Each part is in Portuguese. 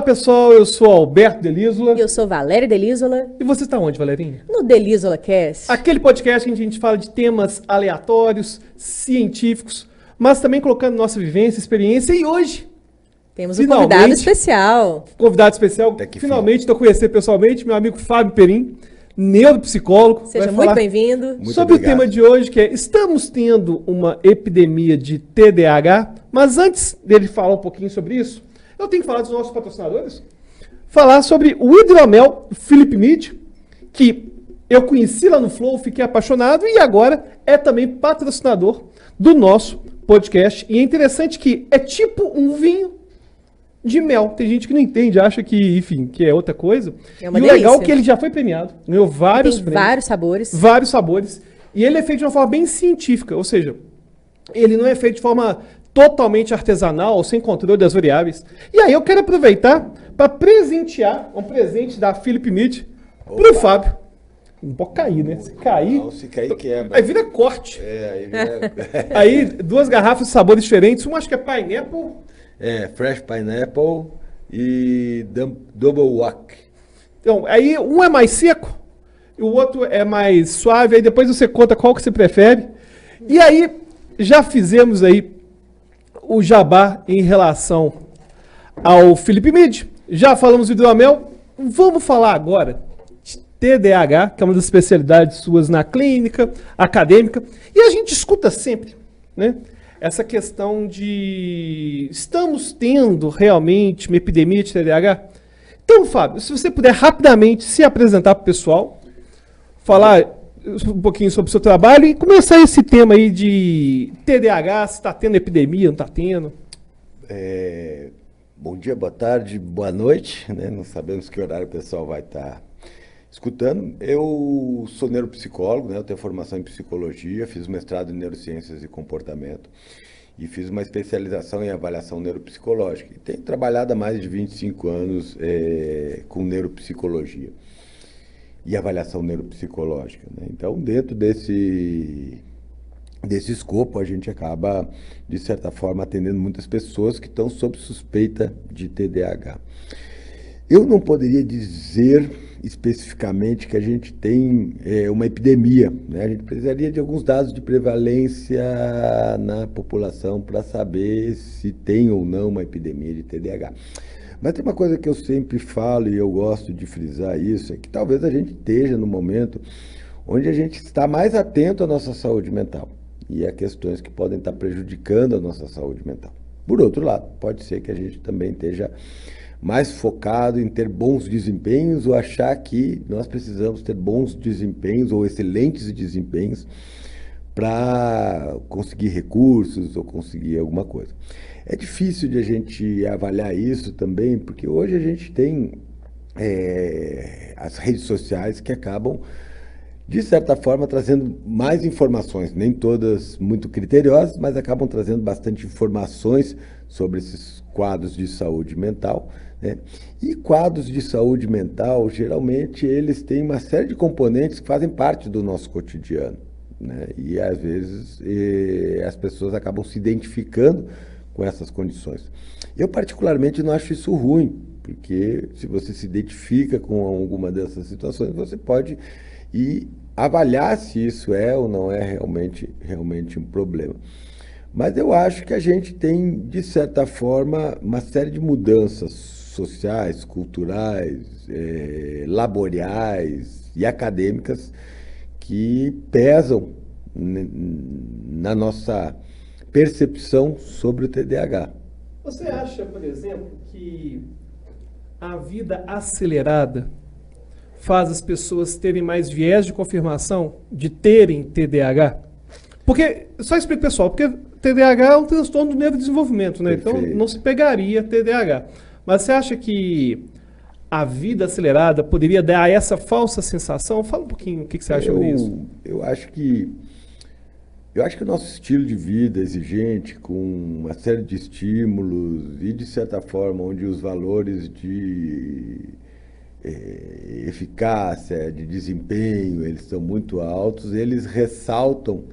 Olá pessoal, eu sou Alberto Delísola. Eu sou Valéria Delísola. E você está onde, Valerinha? No Delísola Cast. Aquele podcast que a gente fala de temas aleatórios, científicos, mas também colocando nossa vivência, experiência. E hoje temos um convidado especial. Convidado especial, finalmente estou conhecendo pessoalmente, meu amigo Fábio Perim, neuropsicólogo. Seja muito bem-vindo. Sobre o tema de hoje, que é: estamos tendo uma epidemia de TDAH, mas antes dele falar um pouquinho sobre isso, eu tenho que falar dos nossos patrocinadores. Falar sobre o hidromel Philip Mead, que eu conheci lá no Flow, fiquei apaixonado e agora é também patrocinador do nosso podcast. E é interessante que é tipo um vinho de mel. Tem gente que não entende, acha que, enfim, que é outra coisa. É uma e delícia. O legal é que ele já foi premiado, ganhou vários tem prêmios. Vários sabores. Vários sabores. E ele é feito de uma forma bem científica, ou seja, ele não é feito de forma totalmente artesanal, sem controle das variáveis. E aí eu quero aproveitar para presentear um presente da Philip Mead para o Fábio. Não pode cair, né? Se cair... Não, se cair quebra. Aí vira corte. Aí vira... Aí 2 garrafas de sabores diferentes. Uma acho que é Pineapple. Fresh Pineapple e Double Wack. Então, aí um é mais seco e o outro é mais suave. Aí depois você conta qual que você prefere. E aí já fizemos aí o jabá em relação ao Philip Mead. Já falamos do hidromel. Vamos falar agora de TDAH, que é uma das especialidades suas na clínica, acadêmica. E a gente escuta sempre, né, essa questão de: estamos tendo realmente uma epidemia de TDAH? Então, Fábio, se você puder rapidamente se apresentar para o pessoal, falar um pouquinho sobre o seu trabalho e começar esse tema aí de TDAH, se está tendo epidemia, não está tendo. Bom dia, boa tarde, boa noite, né? Não sabemos que horário o pessoal vai estar escutando. Eu sou neuropsicólogo, né? Eu tenho formação em psicologia, fiz mestrado em neurociências e comportamento e fiz uma especialização em avaliação neuropsicológica. E tenho trabalhado há mais de 25 anos com neuropsicologia e avaliação neuropsicológica, né? Então, dentro desse escopo, a gente acaba, de certa forma, atendendo muitas pessoas que estão sob suspeita de TDAH. Eu não poderia dizer especificamente que a gente tem uma epidemia, né? A gente precisaria de alguns dados de prevalência na população para saber se tem ou não uma epidemia de TDAH. Mas tem uma coisa que eu sempre falo e eu gosto de frisar isso, é que talvez a gente esteja no momento onde a gente está mais atento à nossa saúde mental e a questões que podem estar prejudicando a nossa saúde mental. Por outro lado, pode ser que a gente também esteja mais focado em ter bons desempenhos ou achar que nós precisamos ter bons desempenhos ou excelentes desempenhos para conseguir recursos ou conseguir alguma coisa. É difícil de a gente avaliar isso também, porque hoje a gente tem as redes sociais que acabam, de certa forma, trazendo mais informações, nem todas muito criteriosas, mas acabam trazendo bastante informações sobre esses quadros de saúde mental, né? E quadros de saúde mental, geralmente, eles têm uma série de componentes que fazem parte do nosso cotidiano, né? E, às vezes, as pessoas acabam se identificando com essas condições. Eu, particularmente, não acho isso ruim, porque se você se identifica com alguma dessas situações, você pode ir avaliar se isso é ou não é realmente um problema. Mas eu acho que a gente tem, de certa forma, uma série de mudanças sociais, culturais, laboriais e acadêmicas que pesam na nossa percepção sobre o TDAH. Você acha, por exemplo, que a vida acelerada faz as pessoas terem mais viés de confirmação de terem TDAH? Porque, só explico pessoal, porque TDAH é um transtorno do neurodesenvolvimento, né? Perfeito. Então não se pegaria TDAH. Mas você acha que a vida acelerada poderia dar essa falsa sensação? Fala um pouquinho o que você acha sobre isso. Eu acho que o nosso estilo de vida exigente, com uma série de estímulos e, de certa forma, onde os valores de eficácia, de desempenho, eles são muito altos, eles ressaltam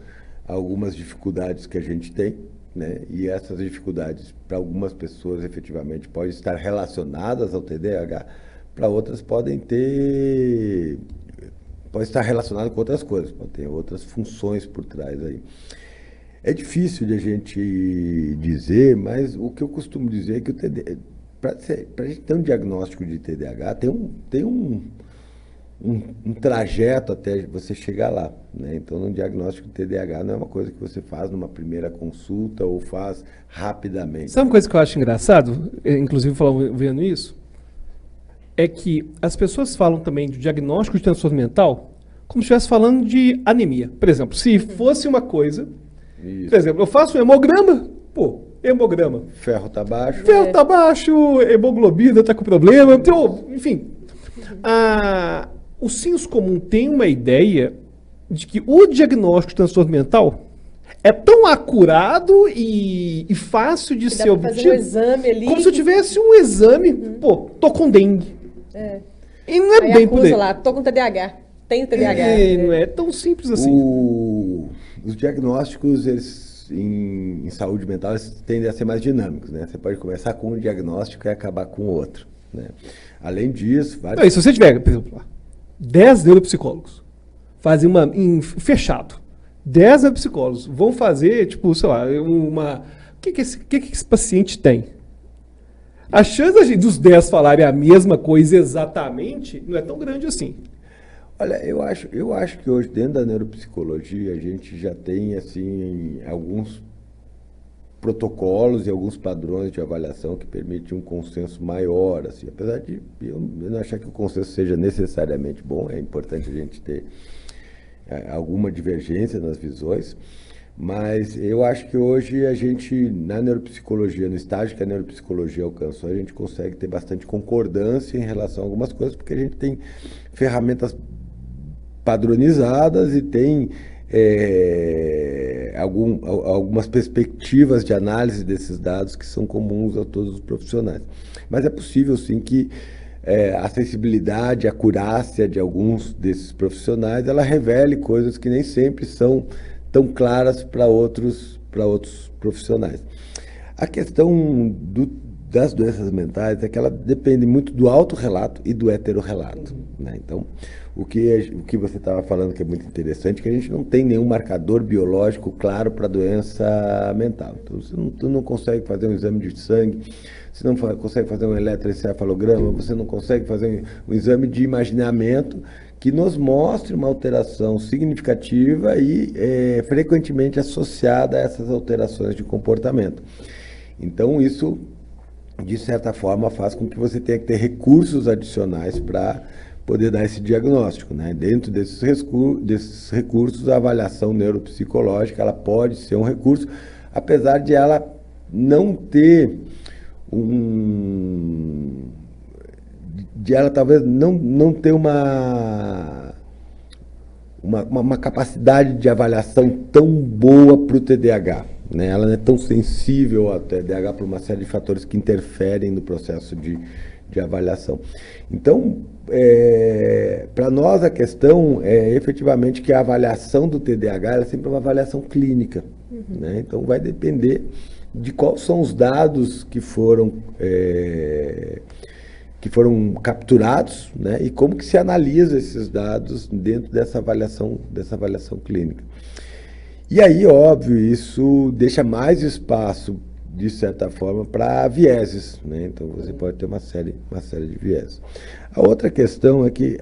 algumas dificuldades que a gente tem, né? E essas dificuldades, para algumas pessoas, efetivamente, podem estar relacionadas ao TDAH, para outras pode estar relacionado com outras coisas, pode ter outras funções por trás aí. É difícil de a gente dizer, mas o que eu costumo dizer é que para a gente ter um diagnóstico de TDAH, tem um trajeto até você chegar lá, né? Então, um diagnóstico de TDAH não é uma coisa que você faz numa primeira consulta ou faz rapidamente. Sabe uma coisa que eu acho engraçado, inclusive vendo isso? É que as pessoas falam também de diagnóstico de transtorno mental como se estivesse falando de anemia. Por exemplo, se fosse uma coisa... Isso. Por exemplo, eu faço um hemograma, hemograma. Ferro tá baixo. Ferro tá baixo, hemoglobina tá com problema, então, enfim. O senso comum tem uma ideia de que o diagnóstico de transtorno mental é tão acurado e fácil de ser obtido. Fazer um exame ali. Como se eu tivesse um exame, tô com dengue. E não é aí bem por aí. lá, tô com TDAH. Tenho TDAH. Não é tão simples assim. Os diagnósticos, em saúde mental, eles tendem a ser mais dinâmicos, né? Você pode começar com um diagnóstico e acabar com outro, né? Além disso... Não, se você tiver, por exemplo, 10 neuropsicólogos fazem fechado, 10 neuropsicólogos vão fazer, tipo, sei lá, o que esse paciente tem? A chance dos 10 falarem a mesma coisa exatamente não é tão grande assim. Olha, eu acho que hoje, dentro da neuropsicologia, a gente já tem, assim, alguns protocolos e alguns padrões de avaliação que permitem um consenso maior, assim, apesar de eu não achar que o consenso seja necessariamente bom, é importante a gente ter alguma divergência nas visões, mas eu acho que hoje a gente, na neuropsicologia, no estágio que a neuropsicologia alcançou, a gente consegue ter bastante concordância em relação a algumas coisas, porque a gente tem ferramentas padronizadas e tem algumas perspectivas de análise desses dados que são comuns a todos os profissionais. Mas é possível, sim, que a sensibilidade, a acurácia de alguns desses profissionais, ela revele coisas que nem sempre são tão claras para outros profissionais. A questão das doenças mentais é que ela depende muito do autorrelato e do heterorrelato, né? Então, o que você estava falando que é muito interessante, que a gente não tem nenhum marcador biológico claro para a doença mental. Então, você não consegue fazer um exame de sangue, você não consegue fazer um eletroencefalograma, você não consegue fazer um exame de imaginamento que nos mostre uma alteração significativa e frequentemente associada a essas alterações de comportamento. Então, isso, de certa forma, faz com que você tenha que ter recursos adicionais para poder dar esse diagnóstico, né? Dentro desses recursos, a avaliação neuropsicológica, ela pode ser um recurso, apesar de ela não ter de ela talvez não ter uma capacidade de avaliação tão boa para o TDAH, né? Ela não é tão sensível ao TDAH por uma série de fatores que interferem no processo de avaliação. Então, para nós a questão é efetivamente que a avaliação do TDAH é sempre uma avaliação clínica, né? Então vai depender de quais são os dados que foram capturados, né? E como que se analisa esses dados dentro dessa avaliação clínica. E aí, óbvio, isso deixa mais espaço, de certa forma, para vieses, né? Então você pode ter uma série de vieses. A outra questão é que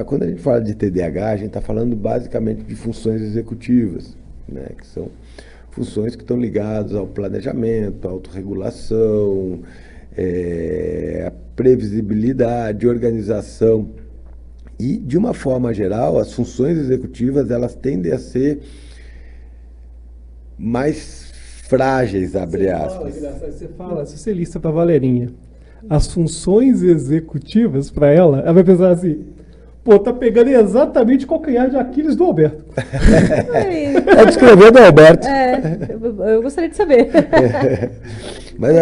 quando a gente fala de TDAH, a gente está falando basicamente de funções executivas, né? Que são funções que estão ligadas ao planejamento, à autorregulação, à previsibilidade, organização. E, de uma forma geral, as funções executivas, elas tendem a ser mais frágeis, abre aspas. Se você lista para Valerinha as funções executivas para ela vai pensar assim, tá pegando exatamente o calcanhar de Aquiles do Alberto. Tá descrevendo o Alberto. Eu gostaria de saber. Mas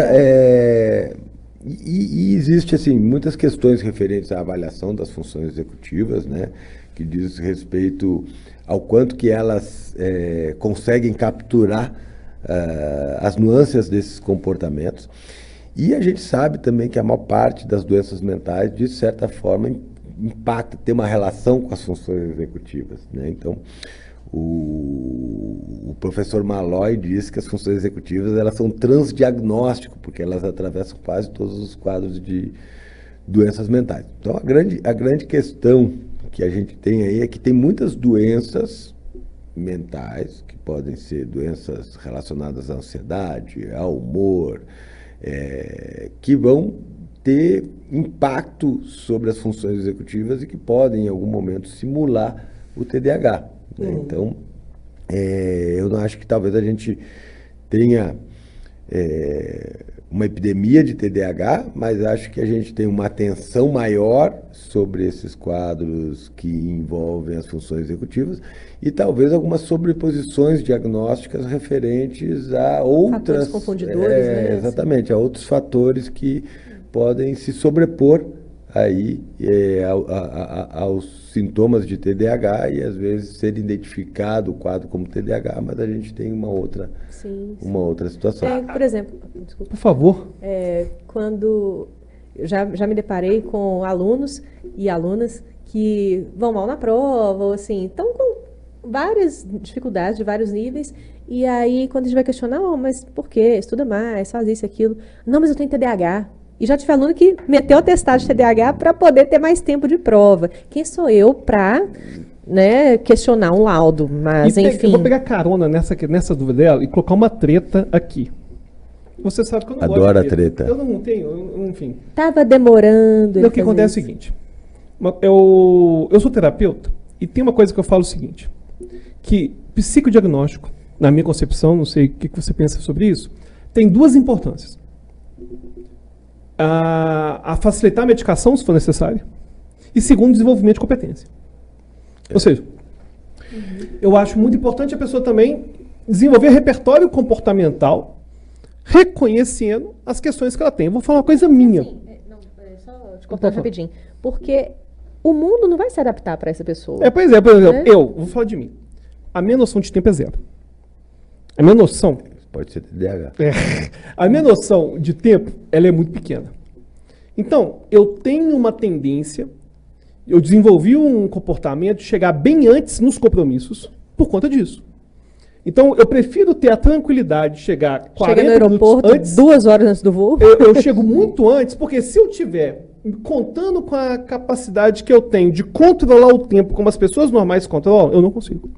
existe assim muitas questões referentes à avaliação das funções executivas, né, que diz respeito ao quanto que elas conseguem capturar as nuances desses comportamentos. E a gente sabe também que a maior parte das doenças mentais, de certa forma, impacta, tem uma relação com as funções executivas, né? Então, o professor Malloy diz que as funções executivas elas são transdiagnóstico, porque elas atravessam quase todos os quadros de doenças mentais. Então, a grande questão que a gente tem aí é que tem muitas doenças mentais, que podem ser doenças relacionadas à ansiedade, ao humor, que vão ter impacto sobre as funções executivas e que podem, em algum momento, simular o TDAH. Né? Então, eu não acho que talvez a gente tenha uma epidemia de TDAH, mas acho que a gente tem uma atenção maior sobre esses quadros que envolvem as funções executivas e talvez algumas sobreposições diagnósticas referentes a outras... Fatores confundidores, né? Exatamente, a outros fatores que podem se sobrepor aí aos sintomas de TDAH e às vezes ser identificado o quadro como TDAH, mas a gente tem uma outra situação. Por exemplo, desculpa, Por favor. quando já me deparei com alunos e alunas que vão mal na prova, ou assim, estão com várias dificuldades de vários níveis, e aí quando a gente vai questionar, mas por quê? Estuda mais, faz isso e aquilo. Não, mas eu tenho TDAH. E já tive aluno que meteu o testado de TDAH para poder ter mais tempo de prova. Quem sou eu para, né, questionar um laudo? Mas, enfim. Eu vou pegar carona nessa dúvida dela e colocar uma treta aqui. Você sabe que eu não gosto de Adoro a treta. Eu não tenho, enfim. Tava demorando. O que acontece é o seguinte. Eu sou terapeuta e tem uma coisa que eu falo o seguinte. Que psicodiagnóstico, na minha concepção, não sei o que você pensa sobre isso, tem duas importâncias. A facilitar a medicação, se for necessário, e segundo, desenvolvimento de competência. Ou seja, eu acho muito importante a pessoa também desenvolver repertório comportamental, reconhecendo as questões que ela tem. Eu vou falar uma coisa minha. Só te cortando rapidinho. Porque o mundo não vai se adaptar para essa pessoa. Por exemplo, eu vou falar de mim. A minha noção de tempo é zero. A minha noção... Pode ser TDAH. A minha noção de tempo, ela é muito pequena. Então, eu tenho uma tendência, eu desenvolvi um comportamento de chegar bem antes nos compromissos por conta disso. Então, eu prefiro ter a tranquilidade de chegar 40 no aeroporto minutos antes. 2 horas antes do voo. Eu chego muito antes, porque se eu tiver contando com a capacidade que eu tenho de controlar o tempo como as pessoas normais controlam, eu não consigo.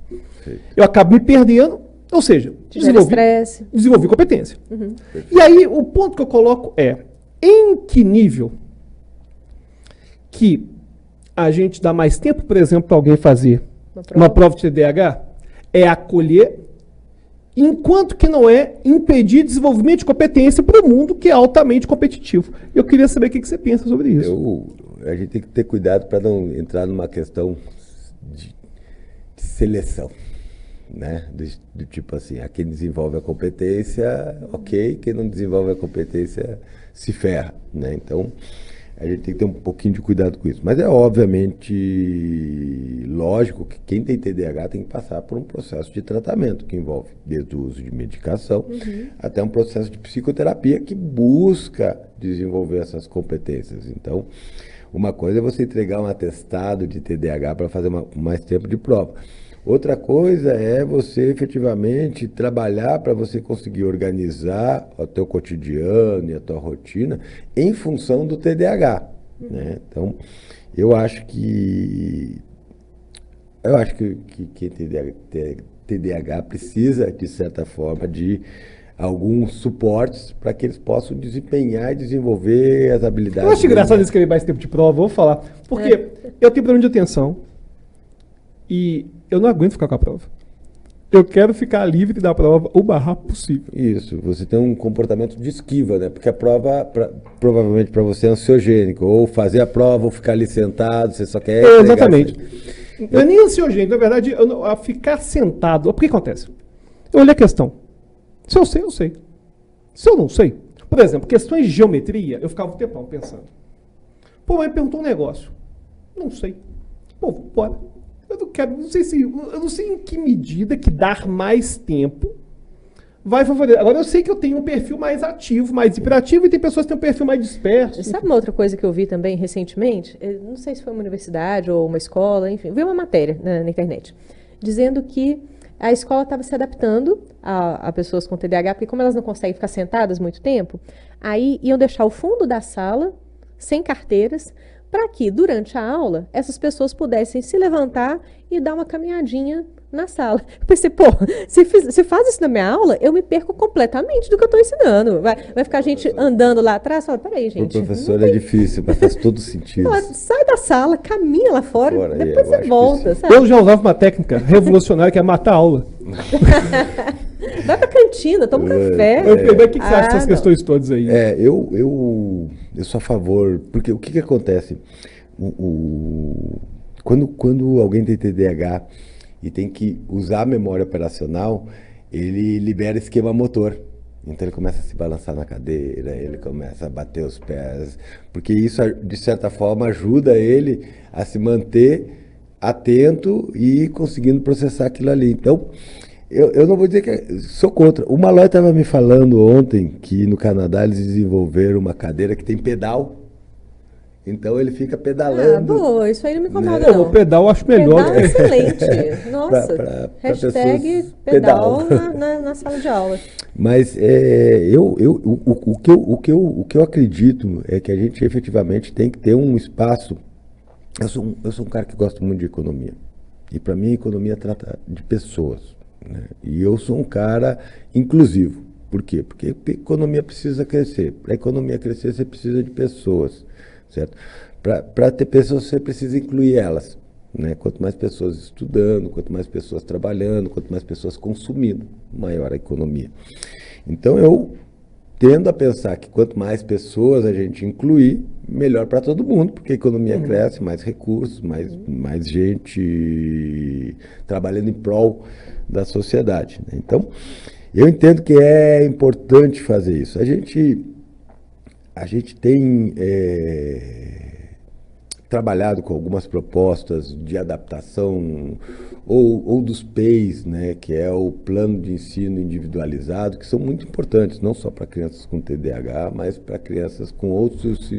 Sim. Eu acabo me perdendo. Ou seja, desenvolvi competência. Uhum. E aí, o ponto que eu coloco é, em que nível que a gente dá mais tempo, por exemplo, para alguém fazer uma prova de TDAH, é acolher, enquanto que não é impedir desenvolvimento de competência para o mundo que é altamente competitivo. Eu queria saber o que você pensa sobre isso. A gente tem que ter cuidado para não entrar numa questão de seleção. Né? Do tipo assim, quem desenvolve a competência, ok, quem não desenvolve a competência se ferra, né? Então, a gente tem que ter um pouquinho de cuidado com isso. Mas é obviamente lógico que quem tem TDAH tem que passar por um processo de tratamento, que envolve desde o uso de medicação até um processo de psicoterapia que busca desenvolver essas competências. Então, uma coisa é você entregar um atestado de TDAH para fazer mais tempo de prova. Outra coisa é você efetivamente trabalhar para você conseguir organizar o teu cotidiano e a tua rotina em função do TDAH. Né? Então, eu acho que TDAH precisa, de certa forma, de alguns suportes para que eles possam desempenhar e desenvolver as habilidades. Eu acho engraçado escrever mais tempo de prova, vou falar. Porque eu tenho problema de atenção e eu não aguento ficar com a prova. Eu quero ficar livre da prova o mais rápido possível. Isso, você tem um comportamento de esquiva, né? Porque a prova, provavelmente para você é ansiogênico. Ou fazer a prova, ou ficar ali sentado, você só quer... Exatamente. Não é nem ansiogênico, na verdade, a ficar sentado... O que acontece? Eu olhei a questão. Se eu sei, eu sei. Se eu não sei... Por exemplo, questões de geometria, eu ficava um tempão pensando. Pô, mas perguntou um negócio. Não sei. Pô, bora. Eu não sei em que medida que dar mais tempo vai favorecer. Agora eu sei que eu tenho um perfil mais ativo, mais hiperativo, e tem pessoas que têm um perfil mais disperso. Sabe uma outra coisa que eu vi também recentemente? Eu não sei se foi uma universidade ou uma escola, enfim, eu vi uma matéria na internet, dizendo que a escola estava se adaptando a pessoas com TDAH, porque como elas não conseguem ficar sentadas muito tempo, aí iam deixar o fundo da sala sem carteiras, para que, durante a aula, essas pessoas pudessem se levantar e dar uma caminhadinha na sala. Eu pensei, pô, se faz isso na minha aula, eu me perco completamente do que eu estou ensinando. Vai ficar gente andando lá atrás, fala, peraí, Para o gente. professor é difícil, mas faz todo sentido. Sai da sala, caminha lá fora, depois você volta, sabe? Eu já usava uma técnica revolucionária que é matar a aula. Vai pra cantina, toma um café. O que você acha dessas questões todas aí? Eu sou a favor, porque o que acontece? Quando alguém tem TDAH e tem que usar a memória operacional, ele libera esquema motor. Então ele começa a se balançar na cadeira, ele começa a bater os pés, porque isso, de certa forma, ajuda ele a se manter atento e conseguindo processar aquilo ali. Então, eu não vou dizer que sou contra. O Malloy estava me falando ontem que no Canadá eles desenvolveram uma cadeira que tem pedal. Então ele fica pedalando. Boa, isso aí não me incomoda, É, não. o pedal eu acho melhor. Pedal é excelente. Nossa, Pra hashtag pessoas pedal pedal. na sala de aula. Mas o que eu acredito é que a gente efetivamente tem que ter um espaço. Eu sou um cara que gosta muito de economia. E para mim a economia trata de pessoas, né? E eu sou um cara inclusivo. Por quê? Porque a economia precisa crescer. Para a economia crescer, você precisa de pessoas, certo? Para ter pessoas, você precisa incluir elas, né? Quanto mais pessoas estudando, quanto mais pessoas trabalhando, quanto mais pessoas consumindo, maior a economia. Então eu tendo a pensar que quanto mais pessoas a gente incluir, melhor para todo mundo, porque a economia cresce, mais recursos, mais gente trabalhando em prol da sociedade, né? Então, eu entendo que é importante fazer isso. A gente tem trabalhado com algumas propostas de adaptação ou dos PEIs, né, que é o plano de ensino individualizado, que são muito importantes, não só para crianças com TDAH, mas para crianças com outros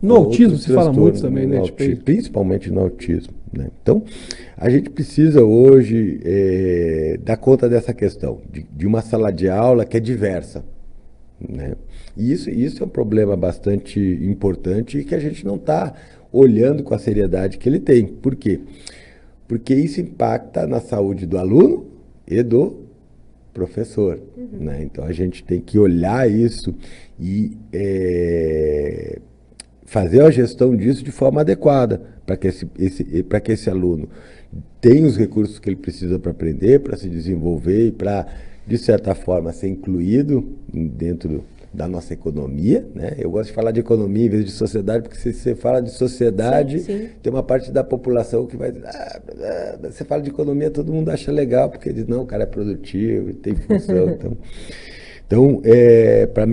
No autismo se fala muito também, né? Principalmente no autismo, né? Então, a gente precisa hoje dar conta dessa questão, de uma sala de aula que é diversa, né? E isso é um problema bastante importante e que a gente não está olhando com a seriedade que ele tem. Por quê? Porque isso impacta na saúde do aluno e do professor, né? Então a gente tem que olhar isso e fazer a gestão disso de forma adequada para que esse aluno tenha os recursos que ele precisa para aprender, para se desenvolver e para, de certa forma, ser incluído dentro da nossa economia, né? Eu gosto de falar de economia em vez de sociedade, porque se você fala de sociedade, Sim. tem uma parte da população que vai dizer, você fala de economia, todo mundo acha legal, porque diz, não, o cara é produtivo, tem função, então para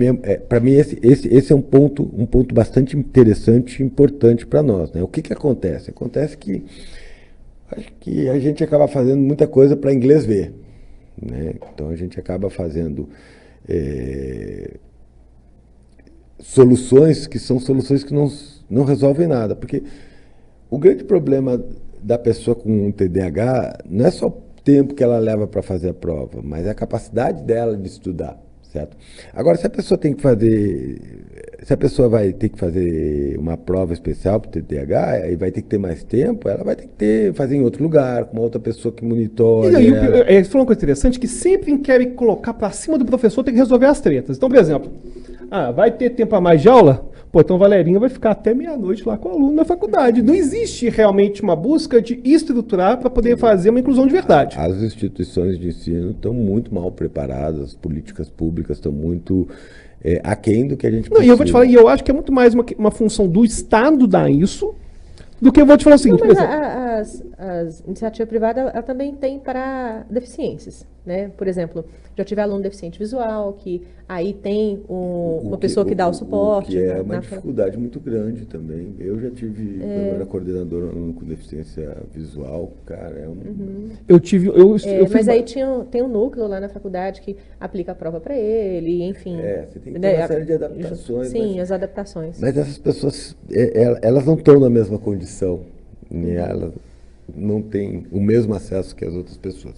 mim esse é um ponto bastante interessante e importante para nós, né? O que acontece? Acontece que acho que a gente acaba fazendo muita coisa para inglês ver, né? Então a gente acaba fazendo soluções que são soluções que não resolvem nada, porque o grande problema da pessoa com um TDAH não é só o tempo que ela leva para fazer a prova, mas é a capacidade dela de estudar, certo? Agora, se a pessoa vai ter que fazer uma prova especial para o TDAH e vai ter que ter mais tempo, ela vai ter que fazer em outro lugar, com uma outra pessoa que monitore. E aí, você falou uma coisa interessante, que sempre querem colocar para cima do professor, tem que resolver as tretas. Então, por exemplo, vai ter tempo a mais de aula? Pô, então Valerinha vai ficar até meia-noite lá com o aluno na faculdade. Não existe realmente uma busca de estruturar para poder fazer uma inclusão de verdade. As instituições de ensino estão muito mal preparadas, as políticas públicas estão muito aquém do que a gente precisa. Não, e eu vou te falar, e eu acho que é muito mais uma função do Estado dar isso, do que eu vou te falar o seguinte, Não, por mas exemplo. as iniciativa privada ela também tem para deficiências, né? Por exemplo, já tive aluno deficiente visual, que aí tem uma pessoa que dá o suporte. O que é uma dificuldade muito grande também. Eu já tive, quando eu era coordenador aluno com deficiência visual, cara, é um... Eu tive... mas aí tem um núcleo lá na faculdade que aplica a prova para ele, enfim. Você tem que ter uma série de adaptações. Sim, as adaptações. Mas essas pessoas, elas não estão na mesma condição. Elas não têm o mesmo acesso que as outras pessoas.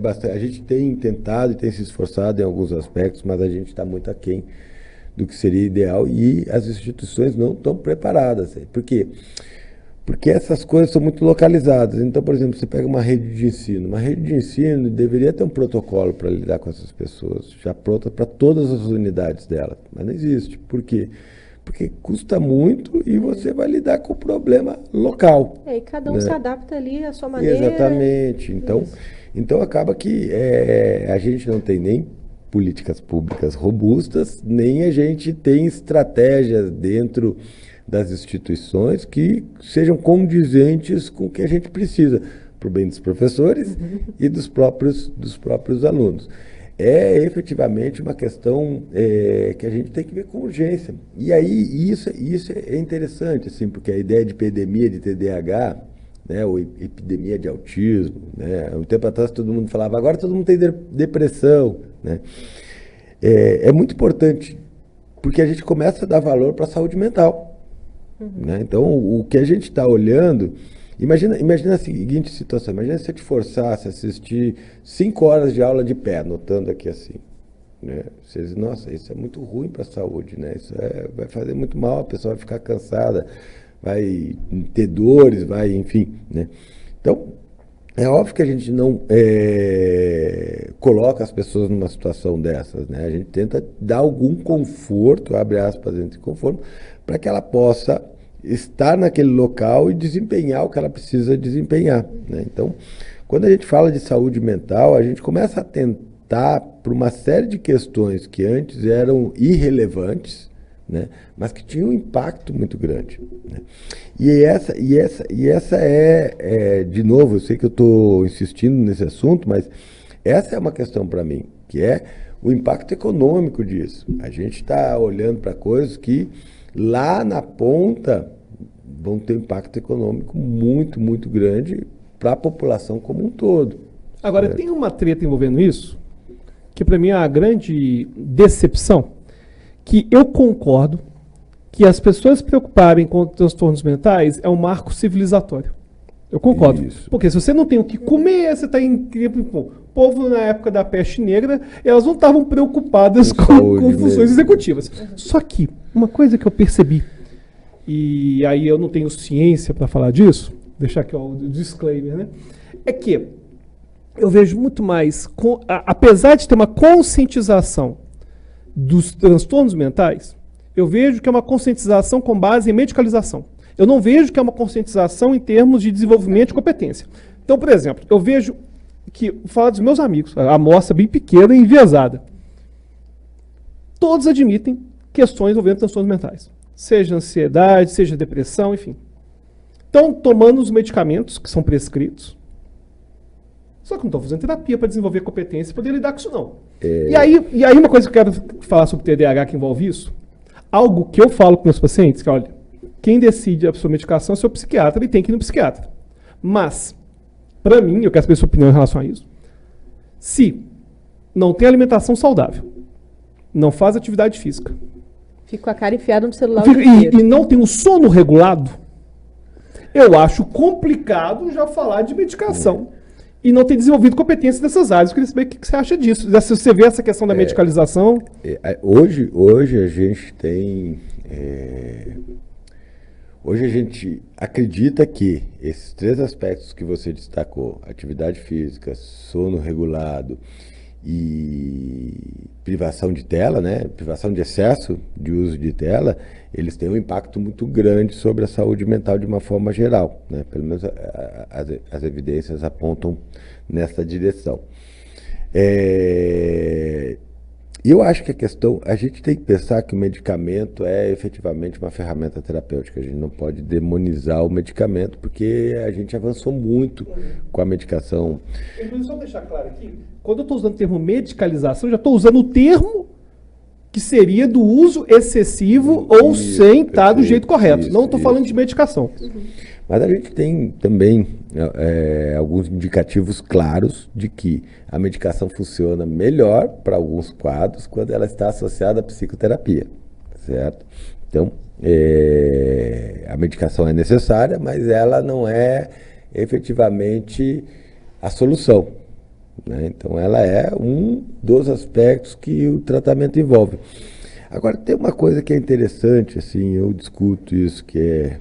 Bastante, a gente tem tentado e tem se esforçado em alguns aspectos, mas a gente está muito aquém do que seria ideal e as instituições não estão preparadas. Por quê? Porque essas coisas são muito localizadas. Então, por exemplo, você pega uma rede de ensino. Uma rede de ensino deveria ter um protocolo para lidar com essas pessoas, já pronta para todas as unidades dela. Mas não existe. Por quê? Porque custa muito e você vai lidar com o problema local. E cada um se adapta ali à sua maneira. Exatamente. Então acaba que a gente não tem nem políticas públicas robustas, nem a gente tem estratégias dentro das instituições que sejam condizentes com o que a gente precisa, para o bem dos professores e dos próprios alunos. É efetivamente uma questão que a gente tem que ver com urgência. E aí isso é interessante, assim, porque a ideia de epidemia de TDAH, né, ou epidemia de autismo, né, um tempo atrás todo mundo falava, agora todo mundo tem depressão, né, é muito importante, porque a gente começa a dar valor para a saúde mental. Né? Então, o que a gente está olhando... Imagina a seguinte situação, imagina se eu te forçasse a assistir 5 horas de aula de pé, anotando aqui assim. Né? Você diz, nossa, isso é muito ruim para a saúde, né? Isso vai fazer muito mal, a pessoa vai ficar cansada, vai ter dores, enfim. Né? Então, é óbvio que a gente não coloca as pessoas numa situação dessas. Né? A gente tenta dar algum conforto, abre aspas, entre conforto, para que ela possa estar naquele local e desempenhar o que ela precisa desempenhar. Né? Então, quando a gente fala de saúde mental, a gente começa a tentar por uma série de questões que antes eram irrelevantes, né? Mas que tinham um impacto muito grande. Né? E essa de novo, eu sei que eu estou insistindo nesse assunto, mas essa é uma questão para mim, que é o impacto econômico disso. A gente está olhando para coisas que lá na ponta vão ter um impacto econômico muito, muito grande para a população como um todo. Agora, tem uma treta envolvendo isso, que para mim é a grande decepção, que eu concordo que as pessoas se preocuparem com transtornos mentais é um marco civilizatório. Eu concordo. Isso. Porque se você não tem o que comer, você está em... O povo, na época da peste negra, elas não estavam preocupadas com funções executivas. Só que, uma coisa que eu percebi, e aí eu não tenho ciência para falar disso, deixar aqui o disclaimer, né? É que eu vejo muito mais, apesar de ter uma conscientização dos transtornos mentais, eu vejo que é uma conscientização com base em medicalização. Eu não vejo que é uma conscientização em termos de desenvolvimento de competência. Então, por exemplo, eu vejo que, vou falar dos meus amigos, a amostra bem pequena e enviesada. Todos admitem questões envolvendo transtornos mentais. Seja ansiedade, seja depressão, enfim. Estão tomando os medicamentos que são prescritos, só que não estão fazendo terapia para desenvolver competência e poder lidar com isso, não. E aí uma coisa que eu quero falar sobre TDAH que envolve isso, algo que eu falo para meus pacientes, que olha, quem decide a sua medicação é o seu psiquiatra e tem que ir no psiquiatra. Mas, para mim, eu quero saber a sua opinião em relação a isso, se não tem alimentação saudável, não faz atividade física, fica com a cara enfiada no celular o dia inteiro, e não tem um sono regulado, eu acho complicado já falar de medicação. E não ter desenvolvido competência nessas áreas. Eu queria saber o que você acha disso. Se você vê essa questão da medicalização... Hoje a gente tem... Hoje a gente acredita que esses 3 aspectos que você destacou, atividade física, sono regulado e privação de tela, né? Privação de excesso de uso de tela, eles têm um impacto muito grande sobre a saúde mental de uma forma geral. Né? Pelo menos as evidências apontam nessa direção. eu acho que a gente tem que pensar que o medicamento é efetivamente uma ferramenta terapêutica. A gente não pode demonizar o medicamento, porque a gente avançou muito com a medicação. Inclusive, só deixar claro aqui, quando eu estou usando o termo medicalização, eu já estou usando o termo que seria do uso excessivo ou sem estar do jeito correto. Não estou falando de medicação. Mas a gente tem também alguns indicativos claros de que a medicação funciona melhor para alguns quadros quando ela está associada à psicoterapia, certo? Então, a medicação é necessária, mas ela não é efetivamente a solução, né? Então, ela é um dos aspectos que o tratamento envolve. Agora, tem uma coisa que é interessante, assim, eu discuto isso, que é...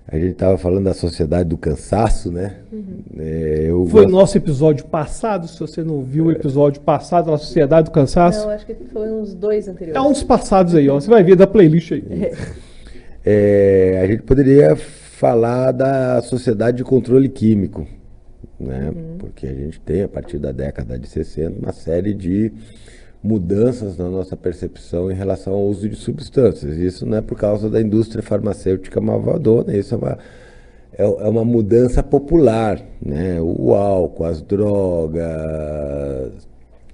A gente estava falando da sociedade do cansaço, né? Foi o nosso episódio passado, se você não viu o episódio passado da Sociedade do Cansaço. Não, acho que foi uns 2 anteriores. É um dos passados aí, ó. Você vai ver da playlist aí. A gente poderia falar da sociedade de controle químico, né? Porque a gente tem, a partir da década de 60, uma série de mudanças na nossa percepção em relação ao uso de substâncias. Isso não é por causa da indústria farmacêutica malvadona, isso é uma mudança popular, né? O álcool, as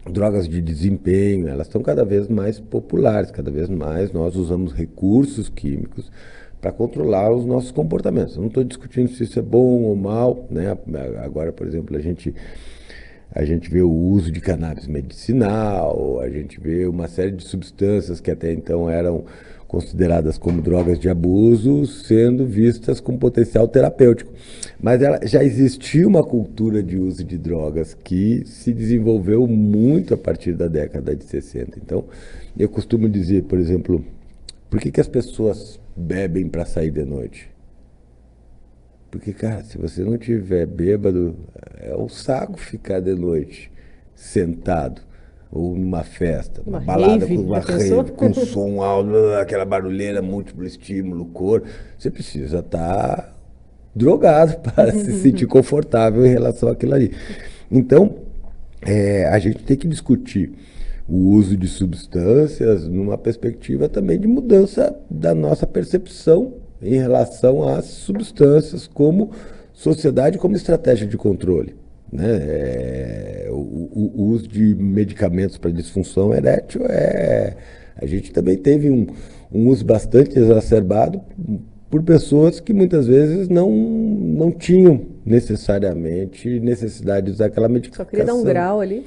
drogas de desempenho, elas estão cada vez mais populares, cada vez mais nós usamos recursos químicos para controlar os nossos comportamentos. Eu não estou discutindo se isso é bom ou mal, né? Agora, por exemplo, a gente vê o uso de cannabis medicinal, a gente vê uma série de substâncias que até então eram consideradas como drogas de abuso, sendo vistas com potencial terapêutico. Mas já existia uma cultura de uso de drogas que se desenvolveu muito a partir da década de 60. Então, eu costumo dizer, por exemplo, por que as pessoas bebem para sair de noite? Porque, cara, se você não tiver bêbado, é um saco ficar de noite sentado, ou numa festa, numa balada, rave, com uma já pensou? rave, com som alto, aquela barulheira, múltiplo estímulo, cor. Você precisa estar drogado para se sentir confortável em relação àquilo ali. Então, a gente tem que discutir o uso de substâncias numa perspectiva também de mudança da nossa percepção em relação às substâncias como sociedade, como estratégia de controle, né? O uso de medicamentos para disfunção erétil a gente também teve um uso bastante exacerbado por pessoas que muitas vezes não tinham necessariamente necessidade de usar aquela medicação. Só queria dar um grau ali.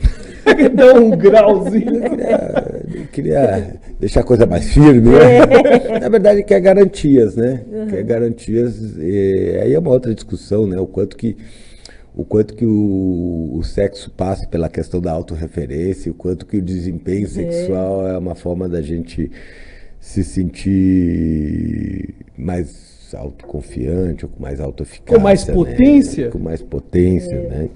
Dá um grauzinho. Eu queria deixar a coisa mais firme, né? Na verdade, quer garantias, né? Quer garantias. Aí é uma outra discussão, né? O quanto que o sexo passa pela questão da autorreferência, o quanto que o desempenho sexual é uma forma da gente se sentir mais autoconfiante, ou com mais autoeficácia. Com mais potência. Né? Com mais potência, né?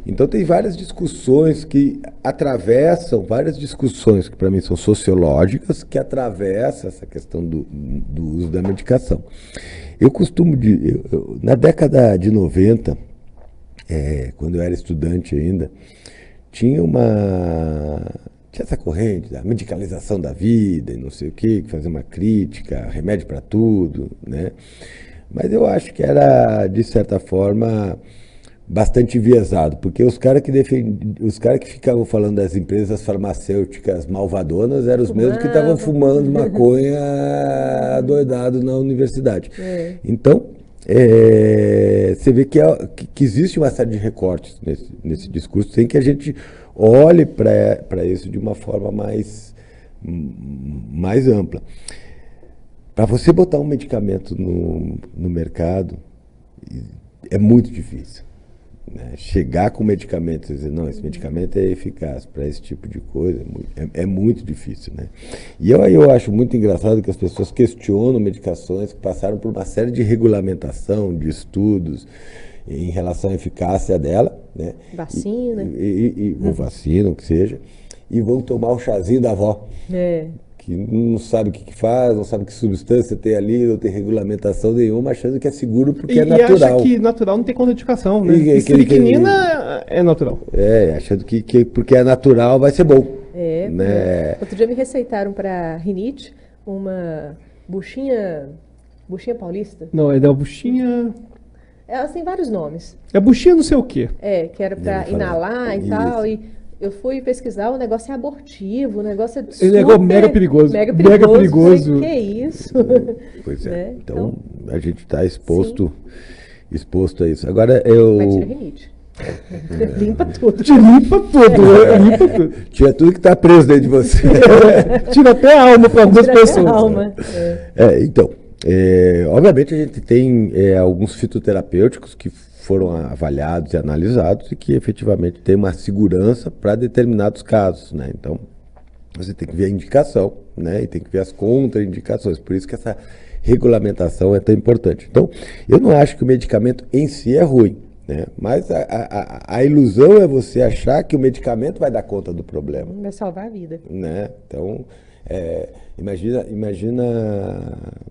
Então tem várias discussões que atravessam, várias discussões que para mim são sociológicas, que atravessam essa questão do uso da medicação. Eu costumo, na década de 90, quando eu era estudante ainda, tinha essa corrente da medicalização da vida e não sei o que fazia uma crítica, remédio para tudo, né? Mas eu acho que era, de certa forma, bastante enviesado, porque os caras que ficavam falando das empresas farmacêuticas malvadonas eram os mesmos que estavam fumando maconha adoidado na universidade. Então, você vê que existe uma série de recortes nesse discurso, sem que a gente olhe para isso de uma forma mais ampla. Para você botar um medicamento no mercado, é muito difícil. Né? Chegar com medicamento e dizer, não, esse medicamento é eficaz para esse tipo de coisa, é muito difícil. Né? E eu acho muito engraçado que as pessoas questionam medicações que passaram por uma série de regulamentação, de estudos em relação à eficácia dela. Né? Vacina. Ou vacina, o que seja, e vão tomar o chazinho da avó. Que não sabe o que faz, não sabe que substância tem ali, não tem regulamentação nenhuma, achando que é seguro porque é natural. E acha que natural não tem contraindicação, né? Estricnina é natural. Achando que porque é natural vai ser bom. né? Outro dia me receitaram para rinite uma buchinha paulista. Não, é da buchinha. Elas têm vários nomes. É buchinha não sei o quê. Que era Já para ouvi falar. inalar e Isso. tal. E eu fui pesquisar, o negócio é abortivo, o negócio é Ele super... é igual mega perigoso. Mega Mega perigoso. perigoso. Falei, que isso? Pois é. Né? Então, a gente está exposto a isso. Agora, Mas tira rinite. Limpa tudo. Te limpa tudo, né? Limpa tudo. tira tudo que está preso dentro de você. Tira até a alma para algumas Tira até a pessoas. alma. Então, obviamente a gente tem alguns fitoterapêuticos que foram avaliados e analisados e que efetivamente tem uma segurança para determinados casos, né? Então, você tem que ver a indicação, né? E tem que ver as contraindicações. Por isso que essa regulamentação é tão importante. Então, eu não acho que o medicamento em si é ruim, né? Mas a ilusão é você achar que o medicamento vai dar conta do problema, Vai salvar a vida. né? Então, imagina,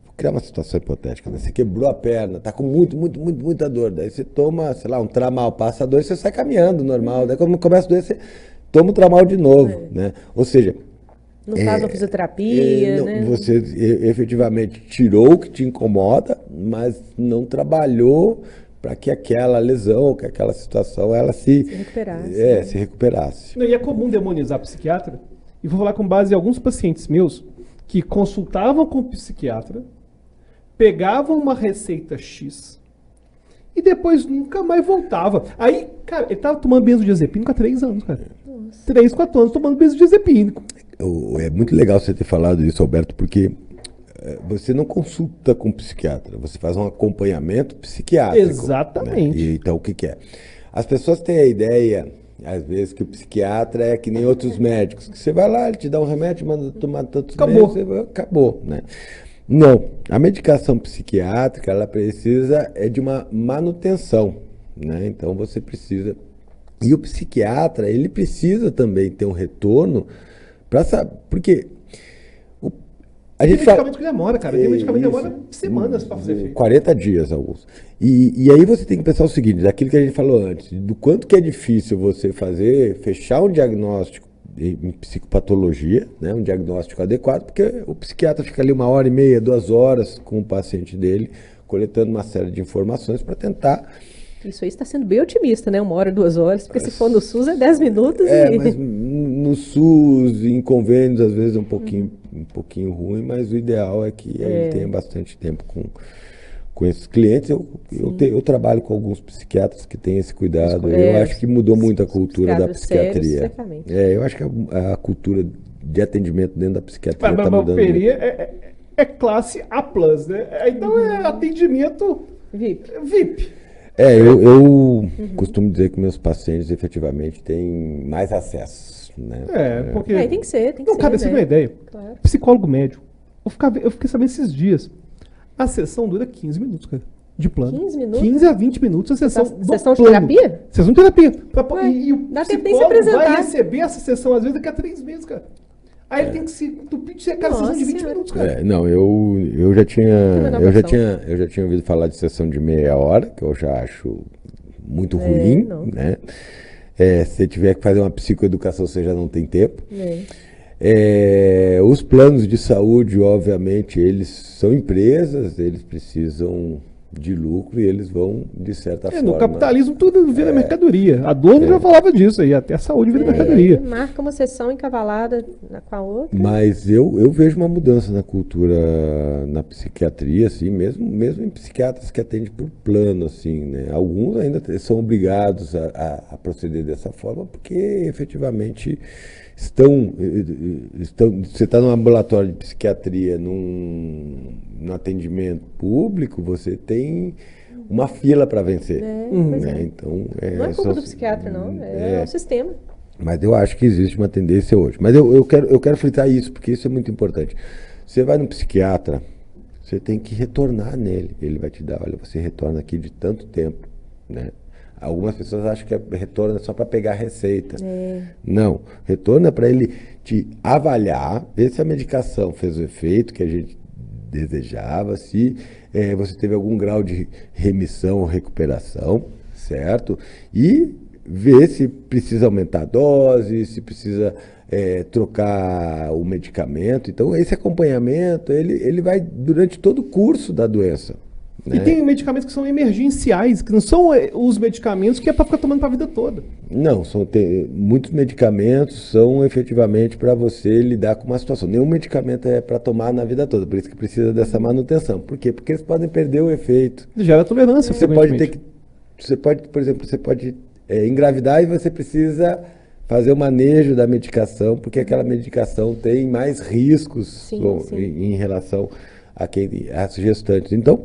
vou criar uma situação hipotética, né? Você quebrou a perna, tá com muita dor, daí você toma, sei lá, um tramal, passa a dor e você sai caminhando normal, daí quando começa a doer, você toma o tramal de novo, né? Ou seja, Não faz uma fisioterapia, não, né? você efetivamente tirou o que te incomoda, mas não trabalhou para que aquela lesão, que aquela situação, ela se recuperasse, né? se recuperasse. Não, e é comum demonizar psiquiatra. E vou falar com base em alguns pacientes meus que consultavam com o psiquiatra, pegavam uma receita X e depois nunca mais voltava. Aí, cara, ele tava tomando benzodiazepínico há 3 anos, cara. 3, 4 anos tomando benzodiazepínico. É muito legal você ter falado isso, Alberto, porque você não consulta com o psiquiatra, você faz um acompanhamento psiquiátrico. Exatamente. Né? Então, o que é? As pessoas têm a ideia, às vezes, que o psiquiatra é que nem outros médicos, que você vai lá, ele te dá um remédio, manda tomar tantos Acabou. meses, acabou, né? Não, a medicação psiquiátrica, ela precisa de uma manutenção, né? Então, você precisa... E o psiquiatra, ele precisa também ter um retorno para saber, porque a Tem gente medicamento que demora, cara. Tem medicamento que demora semanas para fazer efeito. 40 dias, alguns. E aí você tem que pensar o seguinte, daquilo que a gente falou antes, do quanto que é difícil você fechar um diagnóstico em psicopatologia, né, um diagnóstico adequado, porque o psiquiatra fica ali 1h30, 2 horas com o paciente dele, coletando uma série de informações para tentar... Isso aí está sendo bem otimista, né? 1 hora, 2 horas, porque se for no SUS é 10 minutos Mas no SUS, em convênios, às vezes é um pouquinho ruim, mas o ideal é que ele tenha bastante tempo com esses clientes. Eu trabalho com alguns psiquiatras que têm esse cuidado. Eu acho que mudou muito a cultura da psiquiatria. Sérios, certamente. Eu acho que a cultura de atendimento dentro da psiquiatria está Mas mudando muito. periferia é classe A+, né? Então é atendimento VIP. Eu costumo dizer que meus pacientes efetivamente têm mais acesso, né? Porque... Tem que ser, Não, cara, você tem uma ideia. Claro. Psicólogo médio. Eu fiquei sabendo esses dias. A sessão dura 15 minutos, cara. De plano. 15 minutos? 15 a 20 minutos a sessão do Sessão de plano. terapia? Sessão de terapia. Ué, E o dá tempo nem se psicólogo vai apresentar. receber essa sessão, às vezes, daqui a 3 meses, cara. Aí ele tem que se entupir de cada sessão de 20 Nossa. minutos, cara. Não, eu já tinha renovação. eu já tinha ouvido falar de sessão de meia hora, que eu já acho muito ruim, não. né? Se tiver que fazer uma psicoeducação, você já não tem tempo. Os planos de saúde, obviamente, eles são empresas, eles precisam de lucro e eles vão, de certa forma... No capitalismo tudo vira mercadoria. A Adorno já falava disso aí, até a saúde vira mercadoria. Marca uma sessão encavalada com a outra. Mas eu vejo uma mudança na cultura, na psiquiatria, assim, mesmo em psiquiatras que atendem por plano, assim, né? Alguns ainda são obrigados a proceder dessa forma, porque efetivamente você está num ambulatório de psiquiatria, no atendimento público, você tem uma fila para vencer. Pois é. Então, Não é culpa do psiquiatra, não. É o sistema. Mas eu acho que existe uma tendência hoje. Mas eu quero fritar isso, porque isso é muito importante. Você vai no psiquiatra, você tem que retornar nele. Ele vai te dar, olha, você retorna aqui de tanto tempo, né? Algumas pessoas acham que retorno é só para pegar a receita. Não, retorno é para ele te avaliar, ver se a medicação fez o efeito que a gente desejava, se você teve algum grau de remissão ou recuperação, certo? E ver se precisa aumentar a dose, se precisa trocar o medicamento. Então, esse acompanhamento, ele vai durante todo o curso da doença. E Né? tem medicamentos que são emergenciais, que não são os medicamentos que é para ficar tomando para a vida toda. Não, muitos medicamentos são efetivamente para você lidar com uma situação. Nenhum medicamento é para tomar na vida toda, por isso que precisa dessa manutenção. Por quê? Porque eles podem perder o efeito. Gera tolerância, Você pode frequentemente. por exemplo, você pode engravidar e você precisa fazer o manejo da medicação, porque aquela medicação tem mais riscos Sim, sim. em relação às gestantes. Então,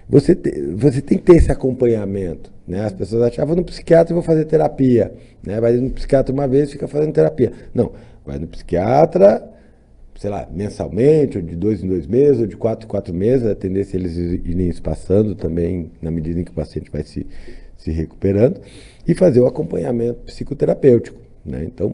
você tem que ter esse acompanhamento. Né? As pessoas acham, vou no psiquiatra e vou fazer terapia. Né? Vai no psiquiatra uma vez e fica fazendo terapia. Não, vai no psiquiatra, sei lá, mensalmente, ou de 2 em 2 meses, ou de 4 em 4 meses, a tendência é eles irem espaçando também, na medida em que o paciente vai se recuperando, e fazer o acompanhamento psicoterapêutico. Né? Então,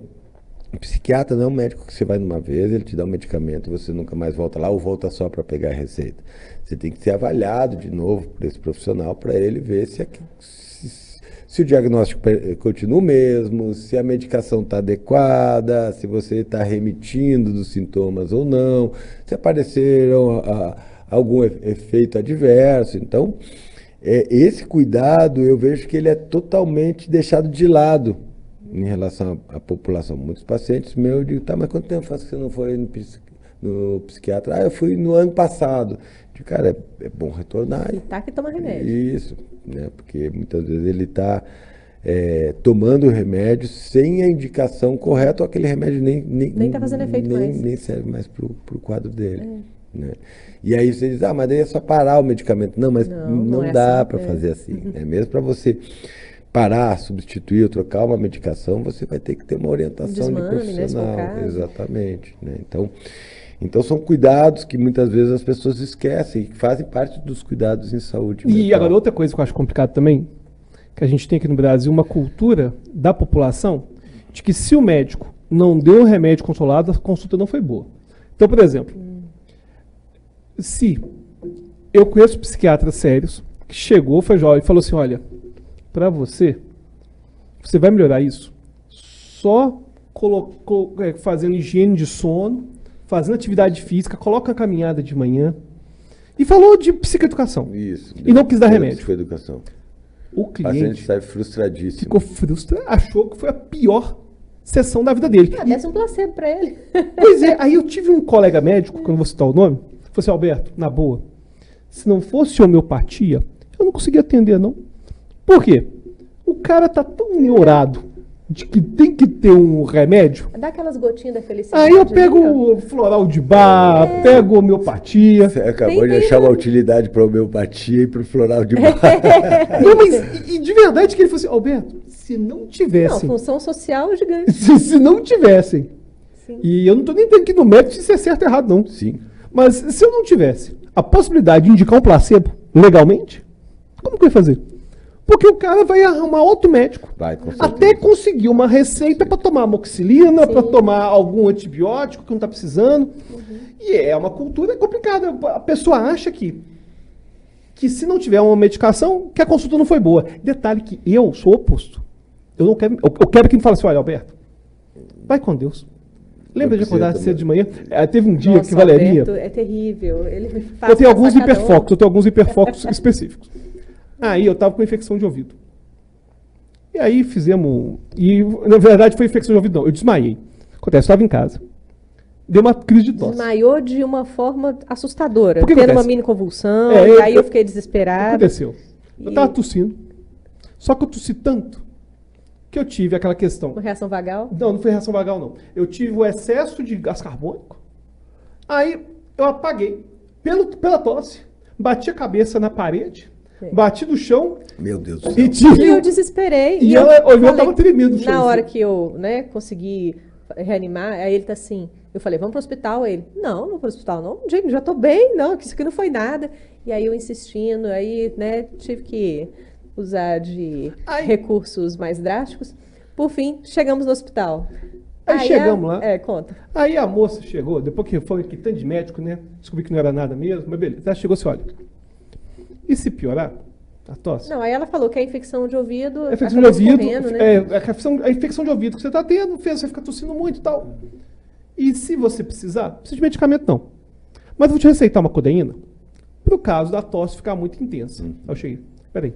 o psiquiatra não é um médico que você vai numa vez, ele te dá um medicamento e você nunca mais volta lá ou volta só para pegar a receita. Você tem que ser avaliado de novo por esse profissional para ele ver se o diagnóstico continua o mesmo, se a medicação está adequada, se você está remitindo dos sintomas ou não, se apareceram algum efeito adverso. Então, esse cuidado eu vejo que ele é totalmente deixado de lado em relação à população. Muitos pacientes meus, eu digo, mas quanto tempo faz que você não foi no psiquiatra? Eu fui no ano passado. Eu digo, cara, é bom retornar. Tá que toma remédio. Isso, né? Porque muitas vezes ele está tomando o remédio sem a indicação correta, ou aquele remédio nem tá fazendo efeito mais. Nem serve mais para o quadro dele. Né? E aí você diz, mas daí é só parar o medicamento. Não, mas não é dá assim, para fazer assim. Né? Mesmo para você parar, substituir ou trocar uma medicação, você vai ter que ter uma orientação de profissional. Né, exatamente. Né? Então são cuidados que muitas vezes as pessoas esquecem, que fazem parte dos cuidados em saúde mental. E agora outra coisa que eu acho complicado também, que a gente tem aqui no Brasil uma cultura da população de que se o médico não deu o remédio controlado, a consulta não foi boa. Então, por exemplo, se eu conheço psiquiatras sérios que chegou e falou assim, olha, para você vai melhorar isso só fazendo higiene de sono, fazendo atividade física, coloca a caminhada de manhã. E falou de psicoeducação. Isso. E não quis dar remédio. Psicoeducação. O cliente paciente sai frustradíssimo. ficou frustrado, achou que foi a pior sessão da vida dele. Desse um placebo pra ele. Pois é, aí eu tive um colega médico, que eu não vou citar o nome, falou assim, Alberto, na boa, se não fosse homeopatia, eu não conseguia atender, não. Por quê? O cara tá tão neurado de que tem que ter um remédio. Dá aquelas gotinhas da felicidade. Aí eu pego o floral de bar, pego homeopatia. Você acabou de achar uma utilidade para a homeopatia e para o floral de bar. Não, mas e de verdade que ele falou assim, Alberto, se não tivessem... Não, função social gigante. Se não tivessem. Sim. E eu não tô nem tendo que ir no médico se isso é certo ou errado, não. Sim. Mas se eu não tivesse a possibilidade de indicar um placebo legalmente, como que eu ia fazer? Porque o cara vai arrumar outro médico. Vai, com certeza. Até conseguir uma receita para tomar amoxicilina, para tomar algum antibiótico que não está precisando. E é uma cultura complicada. A pessoa acha que se não tiver uma medicação, que a consulta não foi boa. Detalhe que eu sou o oposto. Eu quero que me fale assim, olha, Alberto, vai com Deus. Lembra de acordar cedo de manhã? Teve um dia que valeria. Alberto, é terrível. Ele Eu tenho alguns hiperfocos específicos. Aí eu estava com infecção de ouvido. E aí fizemos... E na verdade foi infecção de ouvido não, eu desmaiei. Acontece, eu estava em casa. Deu uma crise de tosse. Desmaiou de uma forma assustadora. Por que tendo acontece? uma mini convulsão, É, e aí eu fiquei desesperada. Aconteceu. Eu estava tossindo. Só que eu tossi tanto que eu tive aquela questão. Uma reação vagal? Não foi reação vagal, não. Eu tive o excesso de gás carbônico. Aí eu apaguei pela tosse. Bati a cabeça na parede. Bati no chão. Meu Deus do céu. E eu desesperei. E ela olhou, eu tava tremendo no chão. Na hora assim. que eu, consegui reanimar, aí ele tá assim, eu falei, vamos pro hospital? Aí ele, não vou pro hospital não, gente, já tô bem, não, que isso aqui não foi nada. E aí eu insistindo, aí, tive que usar de recursos mais drásticos. Por fim, chegamos no hospital. Aí chegamos lá. Conta. Aí a moça chegou, depois que foi aqui tanto de médico, né? Descobri que não era nada mesmo, mas beleza. Ela chegou assim, olha, e se piorar, A tosse. Não, aí ela falou que a infecção de ouvido A infecção de acabou ouvido, escorrendo, né? a infecção de ouvido que você está tendo fez você ficar tossindo muito e tal. E se você precisar, não precisa de medicamento não. Mas eu vou te receitar uma codeína para o caso da tosse ficar muito intensa. Aí eu cheguei, peraí,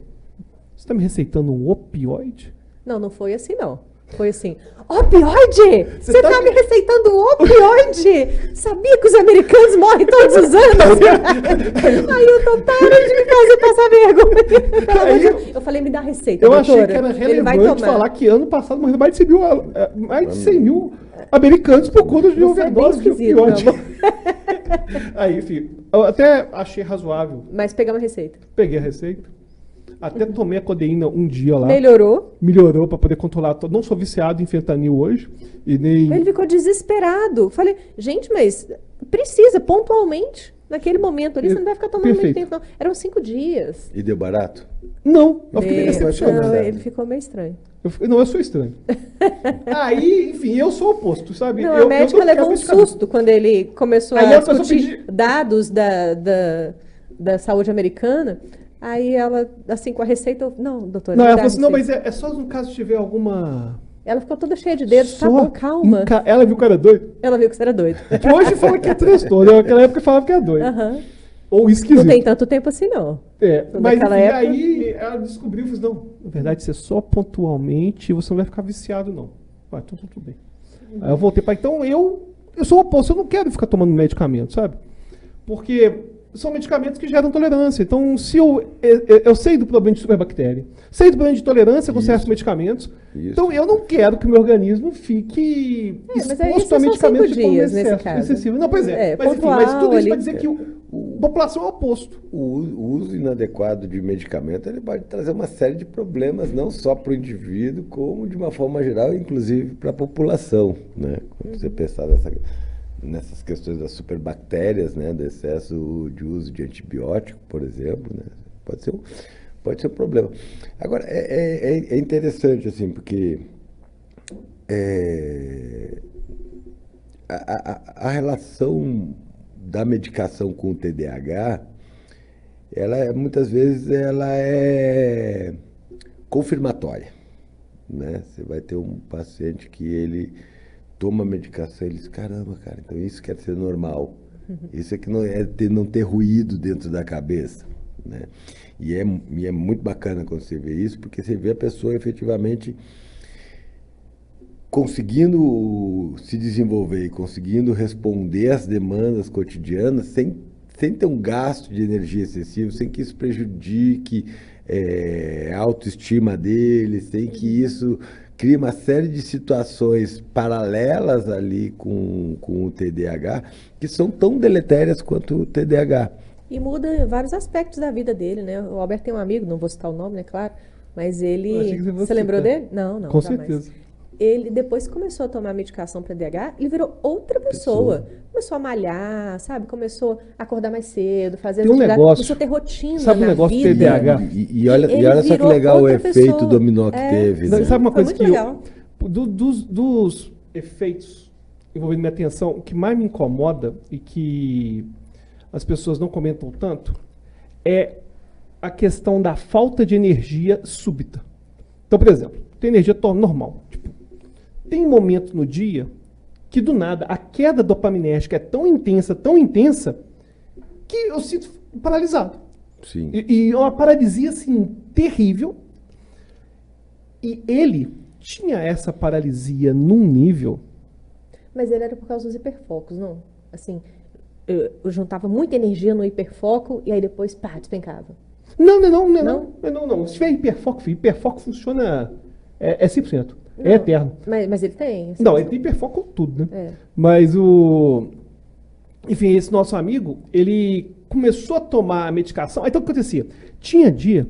você está me receitando um opioide? Não, não foi assim, não. Foi assim, opioide? Você tá tá me receitando um opioide? Sabia que os americanos morrem todos os anos? Aí eu tô, para de me fazer passar vergonha. Pelo amor de Deus. Eu falei, me dá a receita, Eu doutora. achei que era Ele vai relevante tomar. falar que ano passado morreram mais de 100 mil, mais de 100 mil americanos por conta de Você é bem overdose de esquisito, opioide. meu amor. Aí, enfim, eu até achei razoável. Mas pegamos a receita. Peguei a receita. Até tomei a codeína um dia lá. Melhorou. Melhorou para poder controlar. Não sou viciado em fentanil hoje. E nem. Ele ficou desesperado. Falei, gente, mas precisa, pontualmente. Naquele momento ali, você não vai ficar tomando muito Perfeito. tempo, não. Eram 5 dias. E deu barato? Não, eu fiquei meio Não, decepcionado. ele ficou meio estranho. Eu sou estranho. Aí, enfim, eu sou o oposto, sabe? Não, eu, a médica eu levou um medicamento. susto quando ele começou Aí a a pessoa discutir pediu- dados da saúde americana. Aí ela, assim, com a receita, não, doutora, Não, me ela dá falou assim, não, receita. mas é só no caso de tiver alguma... Ela ficou toda cheia de dedos, tá Só bom, calma. Ela viu que era doido. Ela viu que você era doido. Que hoje fala que é transtorno. Naquela época falava que é doido. Aham. Ou Não esquisito. tem tanto tempo assim, não. É, mas Naquela enfim, época- aí ela descobriu e falou, não, na verdade, você só pontualmente, você não vai ficar viciado, não. Vai, então tudo bem. Aí eu voltei para então eu sou o oposto, eu não quero ficar tomando medicamento, sabe? Porque são medicamentos que geram tolerância. Então, se eu sei do problema de superbactéria, sei do problema de tolerância com Isso. certos medicamentos, Isso. então eu não quero que o meu organismo fique mas aí exposto isso a são medicamentos 5 de forma dias nesse caso. excessiva. Não, pois é. É, Mas, enfim, mas tudo pontual isso para ali. dizer que a população é o oposto. O uso inadequado de medicamento ele pode trazer uma série de problemas, não só para o indivíduo, como de uma forma geral, inclusive para a população. Né? Quando você pensar nessas questões das superbactérias, né? Do excesso de uso de antibiótico, por exemplo, né? Pode ser um problema. Agora, é interessante, assim, porque a relação da medicação com o TDAH, muitas vezes ela é confirmatória, né? Você vai ter um paciente que ele toma a medicação e ele diz, caramba, cara, então isso quer ser normal. Isso é que não ter ruído dentro da cabeça, né? E é muito bacana quando você vê isso, porque você vê a pessoa efetivamente conseguindo se desenvolver e conseguindo responder às demandas cotidianas sem ter um gasto de energia excessivo, sem que isso prejudique a autoestima dele, sem que isso crie uma série de situações paralelas ali com o TDAH, que são tão deletérias quanto o TDAH. E muda vários aspectos da vida dele, né? O Albert tem um amigo, não vou citar o nome, né, claro, mas Eu achei ele... que você Você fosse lembrou citar. dele? Não, Com jamais. certeza. Ele, depois que começou a tomar medicação para DH, ele virou outra pessoa. Começou a malhar, sabe? Começou a acordar mais cedo, fazer Tem um atividade, negócio- começou a ter rotina sabe um na negócio do vida. TDAH? E olha Ele só que virou legal o outra efeito pessoa. dominó que É. teve. Não, Né? sabe uma Foi coisa muito que legal. dos efeitos envolvendo minha atenção, o que mais me incomoda e que as pessoas não comentam tanto é a questão da falta de energia súbita. Então, por exemplo, tem energia normal. Tipo, tem momento no dia que do nada a queda dopaminérgica é tão intensa, que eu sinto paralisado. Sim. E uma paralisia assim terrível. E ele tinha essa paralisia num nível. Mas ele era por causa dos hiperfocos, não? Assim, eu juntava muita energia no hiperfoco e aí depois, pá, despencava. Não. Se tiver hiperfoco funciona. É 100%. É Não, eterno. Mas ele tem. assim, Não, ele tem hiperfoco com tudo, né? É. Mas enfim, esse nosso amigo, ele começou a tomar a medicação. Aí então o que acontecia? Tinha dia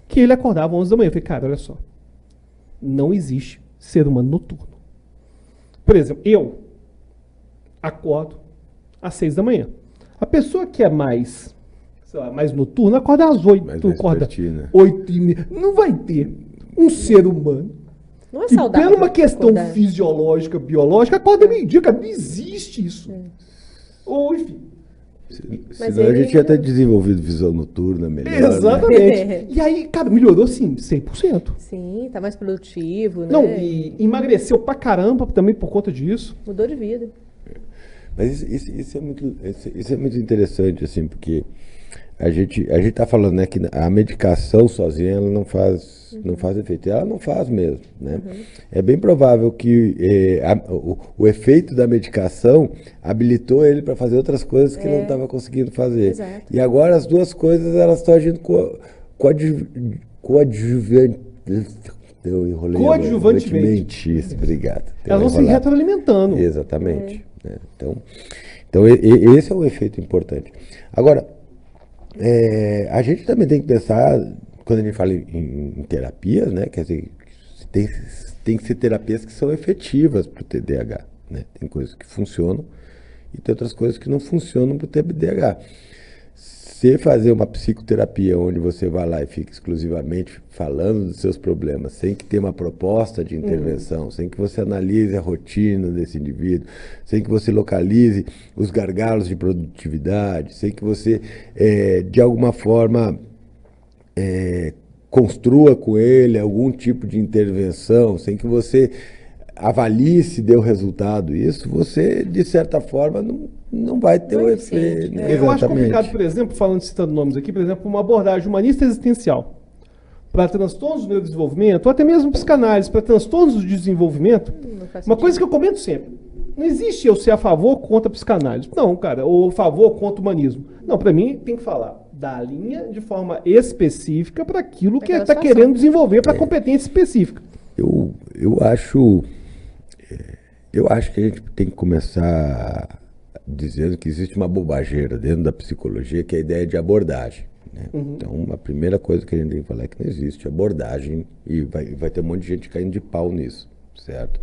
que ele acordava às 11 da manhã. Eu falei, cara, olha só. Não existe ser humano noturno. Por exemplo, eu acordo às 6 da manhã. A pessoa que é mais, sei lá, mais noturna acorda às 8. Mais Tu acorda vespertina. 8h30. Não vai ter um ser humano Não é que, saudável. pela uma questão acordar. fisiológica, biológica, acorda meio-dia, cara. Não existe isso. Ou, enfim. Mas Senão a ele gente ia ter ainda- desenvolvido visão noturna melhor. Né? Exatamente. E aí, cara, melhorou assim, 100%. Sim, tá mais produtivo, né? Não, e emagreceu pra caramba também por conta disso. Mudou de vida. Mas isso é muito interessante, assim, porque a gente está falando, né, que a medicação sozinha ela não faz efeito. Ela não faz mesmo, né? É bem provável que o efeito da medicação habilitou ele para fazer outras coisas que não estava conseguindo fazer. Exato. E agora as duas coisas elas estão agindo coadjuvante. Eu enrolei agora. Coadjuvantemente. Isso, obrigado. Elas vão se Enrolado. retroalimentando. Exatamente. Né? Então esse é um efeito importante. Agora, a gente também tem que pensar, quando a gente fala em terapias, né? Quer dizer, tem que ser terapias que são efetivas para o TDAH. Né? Tem coisas que funcionam e tem outras coisas que não funcionam para o TDAH. Você fazer uma psicoterapia onde você vai lá e fica exclusivamente falando dos seus problemas, sem que tenha uma proposta de intervenção, sem que você analise a rotina desse indivíduo, sem que você localize os gargalos de produtividade, sem que você, de alguma forma, construa com ele algum tipo de intervenção, sem que você avalie se deu resultado. Isso você, de certa forma, não vai ter Não o é efeito. eficiente, Né? né? Eu acho Exatamente. complicado, por exemplo, citando nomes aqui, por exemplo, uma abordagem humanista existencial para transtornos do neurodesenvolvimento, ou até mesmo psicanálise para transtornos do desenvolvimento. Não faz Uma sentido. coisa que eu comento sempre: não existe eu ser a favor ou contra a psicanálise. Não, cara, ou a favor ou contra o humanismo. Não, para mim tem que falar da linha de forma específica para aquilo que Daquela está situação. querendo desenvolver para a competência específica. Eu acho que a gente tem que começar dizendo que existe uma bobageira dentro da psicologia, que é a ideia de abordagem. Né? Então, a primeira coisa que a gente tem que falar é que não existe abordagem e vai ter um monte de gente caindo de pau nisso, certo?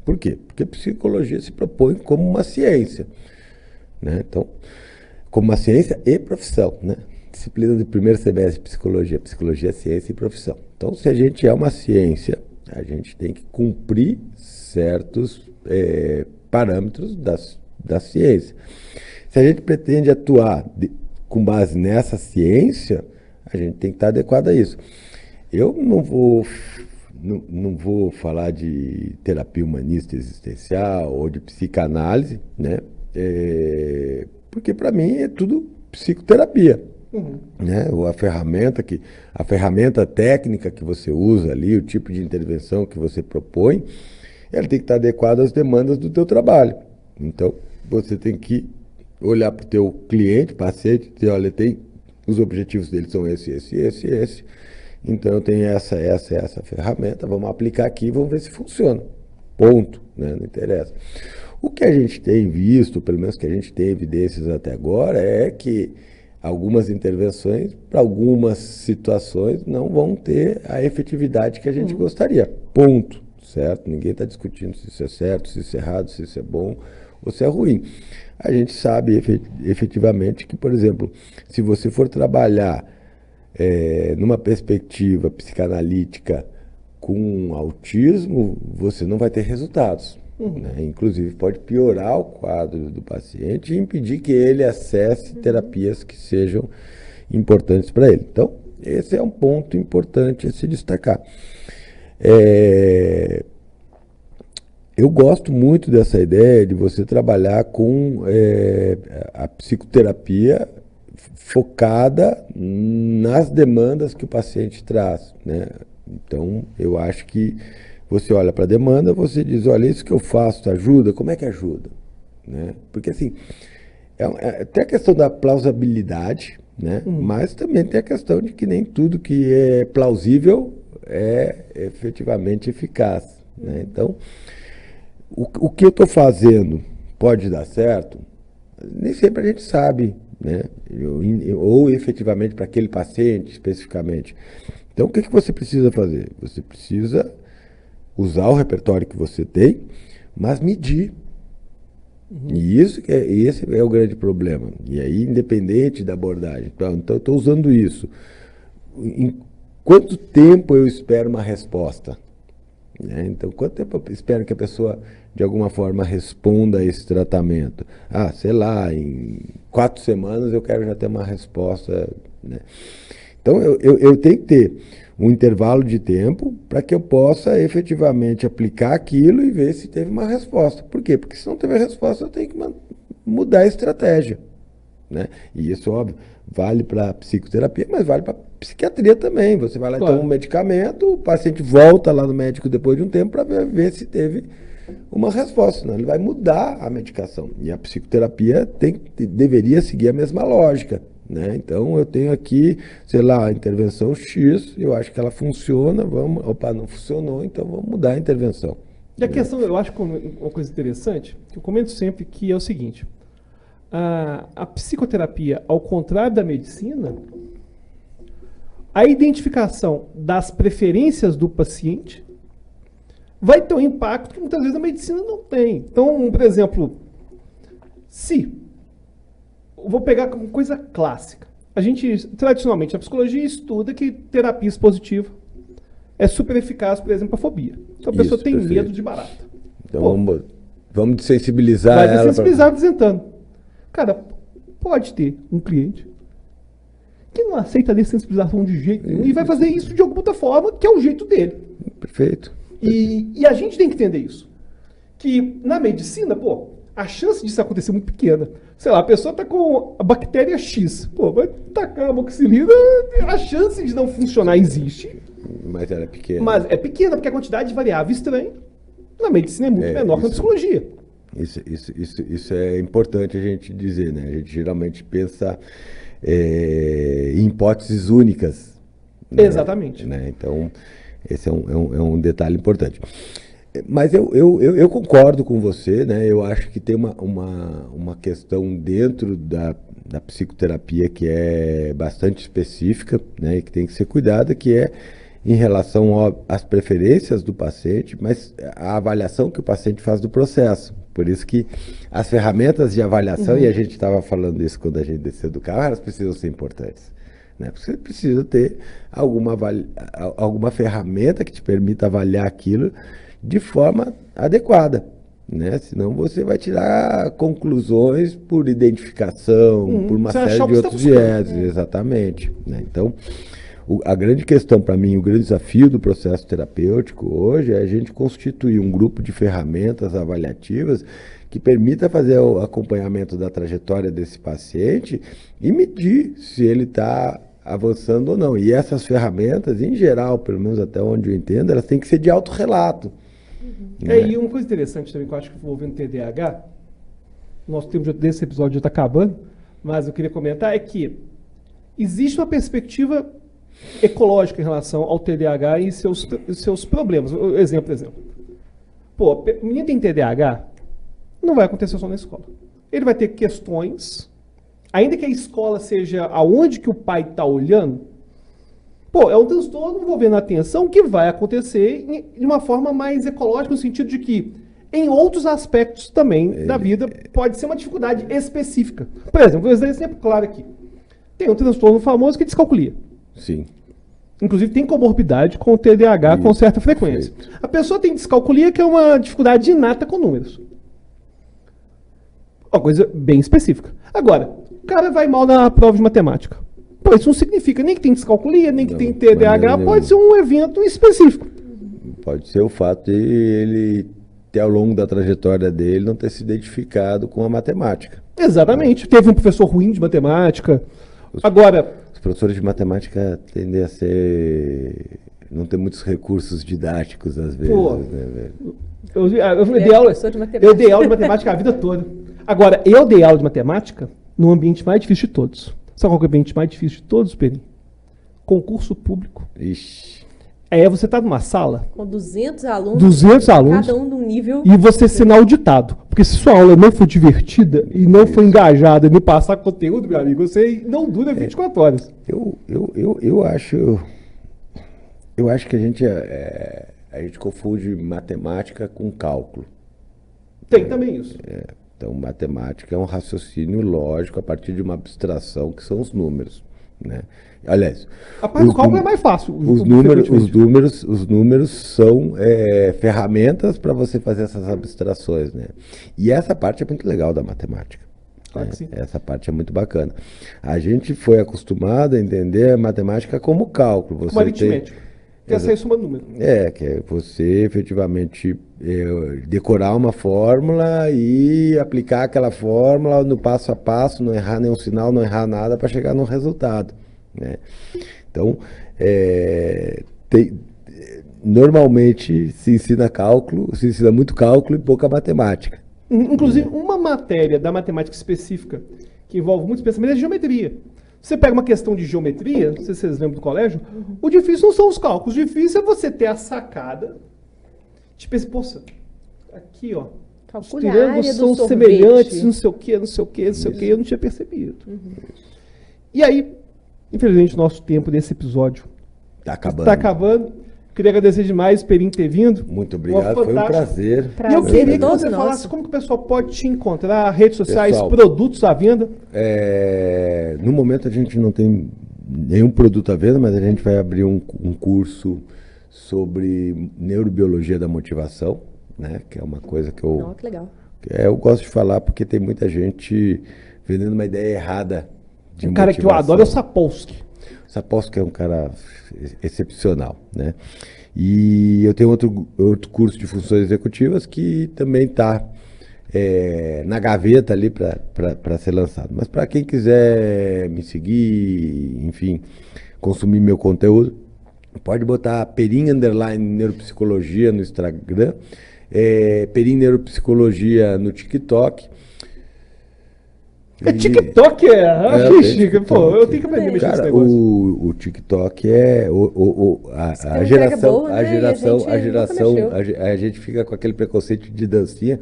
Por quê? Porque a psicologia se propõe como uma ciência, né? Então, como uma ciência e profissão, né? Disciplina do primeiro semestre de psicologia, psicologia, ciência e profissão. Então, se a gente é uma ciência, a gente tem que cumprir certos parâmetros da ciência. Se a gente pretende atuar com base nessa ciência, a gente tem que estar adequado a isso. Eu não vou falar de terapia humanista existencial ou de psicanálise, né? Porque para mim é tudo psicoterapia. Né? A ferramenta técnica que você usa ali, o tipo de intervenção que você propõe, ela tem que estar adequada às demandas do teu trabalho. Então, você tem que olhar para o teu cliente, paciente, e dizer, olha, os objetivos dele são esse. Então, eu tenho essa ferramenta, vamos aplicar aqui e vamos ver se funciona. Ponto, né? Não interessa. O que a gente tem visto, pelo menos que a gente tem evidências até agora, é que algumas intervenções, para algumas situações, não vão ter a efetividade que a gente gostaria. Ponto. Certo? Ninguém está discutindo se isso é certo, se isso é errado, se isso é bom ou se é ruim. A gente sabe efetivamente que, por exemplo, se você for trabalhar numa perspectiva psicanalítica com autismo, você não vai ter resultados. Né? Inclusive, pode piorar o quadro do paciente e impedir que ele acesse terapias que sejam importantes para ele. Então, esse é um ponto importante a se destacar. Eu gosto muito dessa ideia de você trabalhar com a psicoterapia focada nas demandas que o paciente traz, né? Então, eu acho que você olha para a demanda, você diz, olha, isso que eu faço ajuda? Como é que ajuda? Né? Porque, assim, tem a questão da plausibilidade, né? Mas também tem a questão de que nem tudo que é plausível é efetivamente eficaz. Né? Então, o que eu estou fazendo pode dar certo? Nem sempre a gente sabe, né? Ou efetivamente para aquele paciente especificamente. Então, o que você precisa fazer? Você precisa usar o repertório que você tem, mas medir. E esse é o grande problema. E aí, independente da abordagem. Então, eu estou usando isso. Em quanto tempo eu espero uma resposta? né? Então, quanto tempo eu espero que a pessoa, de alguma forma, responda a esse tratamento? Ah, sei lá, em 4 semanas eu quero já ter uma resposta, né? Então, eu tenho que ter um intervalo de tempo para que eu possa efetivamente aplicar aquilo e ver se teve uma resposta. Por quê? Porque se não teve resposta, eu tenho que mudar a estratégia, né? E isso, óbvio, vale para psicoterapia, mas vale para psiquiatria também. Você vai lá, Claro. toma um medicamento, o paciente volta lá no médico depois de um tempo para ver se teve uma resposta, senão ele vai mudar a medicação. E a psicoterapia deveria seguir a mesma lógica, né? Então eu tenho aqui, sei lá, a intervenção X, eu acho que ela funciona, opa, não funcionou, então vamos mudar a intervenção. E a questão, eu acho que uma coisa interessante, que eu comento sempre, que é o seguinte: a psicoterapia, ao contrário da medicina, a identificação das preferências do paciente vai ter um impacto que muitas vezes a medicina não tem. Então, por exemplo, vou pegar como coisa clássica. A gente, tradicionalmente, a psicologia estuda que terapia expositiva é super eficaz, por exemplo, a fobia. Então a pessoa Isso, tem perfeito. medo de barata. Então Pô, vamos desensibilizar vai ela. desensibilizar apresentando. Cara, pode ter um cliente que não aceita a dessensibilização de jeito nenhum e vai fazer isso de alguma outra forma, que é o jeito dele. Perfeito. E a gente tem que entender isso. Que na medicina, pô, a chance disso acontecer é muito pequena. Sei lá, a pessoa tá com a bactéria X, pô, vai tacar a amoxicilina, a chance de não funcionar existe, Mas ela é pequena. mas é pequena, porque a quantidade de variável estranha na medicina é muito menor que na isso. psicologia. Isso é importante a gente dizer, né? A gente geralmente pensa em hipóteses únicas, né? Exatamente. Né? Então, esse é um detalhe importante. Mas eu concordo com você, né? Eu acho que tem uma questão dentro da psicoterapia que é bastante específica, né? E que tem que ser cuidada, que é em relação às preferências do paciente, mas a avaliação que o paciente faz do processo. Por isso que as ferramentas de avaliação, e a gente estava falando isso quando a gente desceu do carro, elas precisam ser importantes, né? Porque você precisa ter alguma ferramenta que te permita avaliar aquilo de forma adequada, né? Senão você vai tirar conclusões por identificação, por uma você série achar o de que você outros tá buscando. vieses, exatamente, né? Então, a grande questão para mim, o grande desafio do processo terapêutico hoje é a gente constituir um grupo de ferramentas avaliativas que permita fazer o acompanhamento da trajetória desse paciente e medir se ele está avançando ou não. E essas ferramentas, em geral, pelo menos até onde eu entendo, elas têm que ser de autorrelato. E uma coisa interessante também que eu acho que envolvendo TDAH, nosso tempo desse episódio já está acabando, mas eu queria comentar é que existe uma perspectiva ecológica em relação ao TDAH e seus problemas. Exemplo. Pô, o menino tem TDAH, não vai acontecer só na escola. Ele vai ter questões, ainda que a escola seja aonde que o pai está olhando, pô, é um transtorno envolvendo a atenção que vai acontecer de uma forma mais ecológica, no sentido de que em outros aspectos também da vida pode ser uma dificuldade específica. Por exemplo, vou dar um exemplo claro aqui. Tem um transtorno famoso que é descalculia. Sim. Inclusive tem comorbidade com o TDAH com certa frequência. Perfeito. A pessoa tem descalculia, que é uma dificuldade inata com números. Uma coisa bem específica. Agora, o cara vai mal na prova de matemática. Pô, isso não significa nem que tem descalculia, nem que tem TDAH, pode ser um evento específico. Pode ser o fato de ele ter, ao longo da trajetória dele, não ter se identificado com a matemática. Exatamente. Teve um professor ruim de matemática. Agora, Os professores de matemática tendem a não ter muitos recursos didáticos, às vezes, Pô. né, velho? eu dei aula de matemática a vida toda. Agora, eu dei aula de matemática no ambiente mais difícil de todos. Sabe qual é o ambiente mais difícil de todos, Peri? Concurso público. Ixi. Aí você tá numa sala, Com 200 alunos. 200 alunos, Cada um num nível. e você sendo auditado. Porque se sua aula não for divertida e não for engajada e não passar conteúdo, meu amigo, você não dura 24 horas. Eu acho que a gente confunde matemática com cálculo. Tem também isso. Então, matemática é um raciocínio lógico a partir de uma abstração que são os números, né? Aliás, A parte do cálculo é mais fácil. os números são ferramentas para você fazer essas abstrações, né? E essa parte é muito legal da matemática. Claro que sim. Essa parte é muito bacana. A gente foi acostumado a entender a matemática como cálculo. Como aritmética. Que essa é soma de número. Que é você efetivamente decorar uma fórmula e aplicar aquela fórmula no passo a passo, não errar nenhum sinal, não errar nada para chegar no resultado, né? Então, normalmente se ensina muito cálculo e pouca matemática. Inclusive, uma matéria da matemática específica que envolve muitos pensamentos é geometria. Você pega uma questão de geometria, não sei se vocês lembram do colégio, o difícil não são os cálculos, o difícil é você ter a sacada de pensar, poxa, aqui ó, os Calcule a triângulos área do são sorvete. semelhantes, não sei o que, não sei o que, não sei o que, eu não tinha percebido. E aí, infelizmente, nosso tempo nesse episódio Está acabando. está acabando. Queria agradecer demais, Perim, ter vindo. Muito obrigado, foi um prazer. E eu queria que todo você nosso. falasse como que o pessoal pode te encontrar, redes sociais, Pessoal, produtos à venda. No momento a gente não tem nenhum produto à venda, mas a gente vai abrir um curso sobre neurobiologia da motivação, né? Que é uma coisa que Não, que legal. eu gosto de falar porque tem muita gente vendendo uma ideia errada de Um cara que eu adoro é o Sapolsky. Sapolsky é um cara excepcional, né? E eu tenho outro curso de funções executivas que também está na gaveta ali para ser lançado. Mas para quem quiser me seguir, enfim, consumir meu conteúdo, pode botar Perim_Neuropsicologia no Instagram, Perim Neuropsicologia no TikTok. TikTok chique. Pô, eu tenho que aprender a mexer nesse Cara, negócio. o TikTok é a uma geração, entrega boa, né? E a gente nunca mexeu. a gente fica com aquele preconceito de dancinha,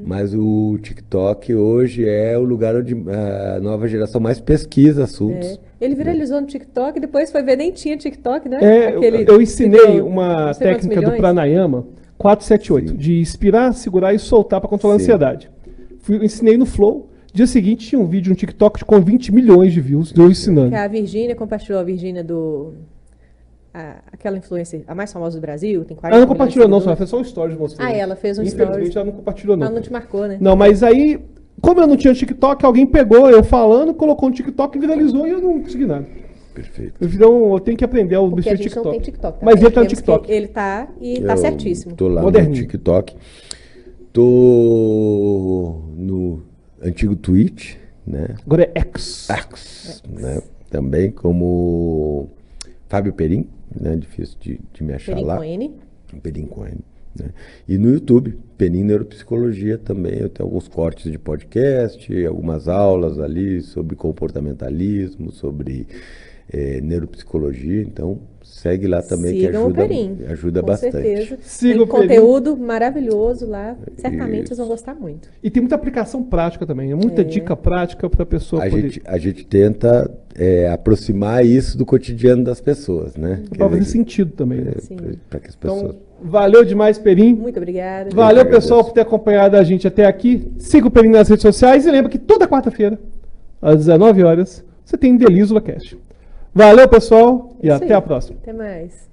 mas o TikTok hoje é o lugar onde a nova geração mais pesquisa assuntos. Ele viralizou no TikTok, depois foi ver, nem tinha TikTok, né? Eu ensinei ficou uma não sei quantos técnica do milhões. pranayama 478, de inspirar, segurar e soltar para controlar a Sim. ansiedade. Ensinei no Flow. Dia seguinte tinha um vídeo no TikTok com 20 milhões de views, eu ensinando. Que a Virgínia compartilhou, a Virgínia aquela influencer, a mais famosa do Brasil, tem 40 Ela não milhões de compartilhou não, só ela seguidores. fez só um stories mostrando. Ela fez um Infelizmente stories. ela não compartilhou não. Ela não te marcou, né? Não, mas aí, como eu não tinha TikTok, alguém pegou eu falando, colocou no TikTok e viralizou e eu não consegui nada. Perfeito. Então eu tenho que aprender a Porque a mexer no gente não tem TikTok. Mas ele tá no Temos TikTok. que Ele tá e tá certíssimo. Tô lá Moderninho. no TikTok. Tô no antigo Twitch, né? Agora é X. Né? Também como Fábio Perim, né? Difícil de me achar Perim lá. com N. Perim com N, né? E no YouTube, Perim Neuropsicologia também. Eu tenho alguns cortes de podcast, algumas aulas ali sobre comportamentalismo, sobre neuropsicologia. Então, segue lá também. Sigam o que Perim, ajuda com bastante. certeza. Siga Tem o Perim. conteúdo maravilhoso lá. Certamente Isso. vocês vão gostar muito. E tem muita aplicação prática também. É muita dica prática para a pessoa poder. A gente tenta aproximar isso do cotidiano das pessoas, né? Para fazer sentido também. Né? Sim. Para que as pessoas... Então, valeu demais, Perim. Muito obrigada. Valeu, Eu que pessoal, agradeço. por ter acompanhado a gente até aqui. Siga o Perim nas redes sociais e lembra que toda quarta-feira, às 19 horas, você tem Delísula Cast. Valeu, pessoal, e Isso até aí. a próxima. Até mais.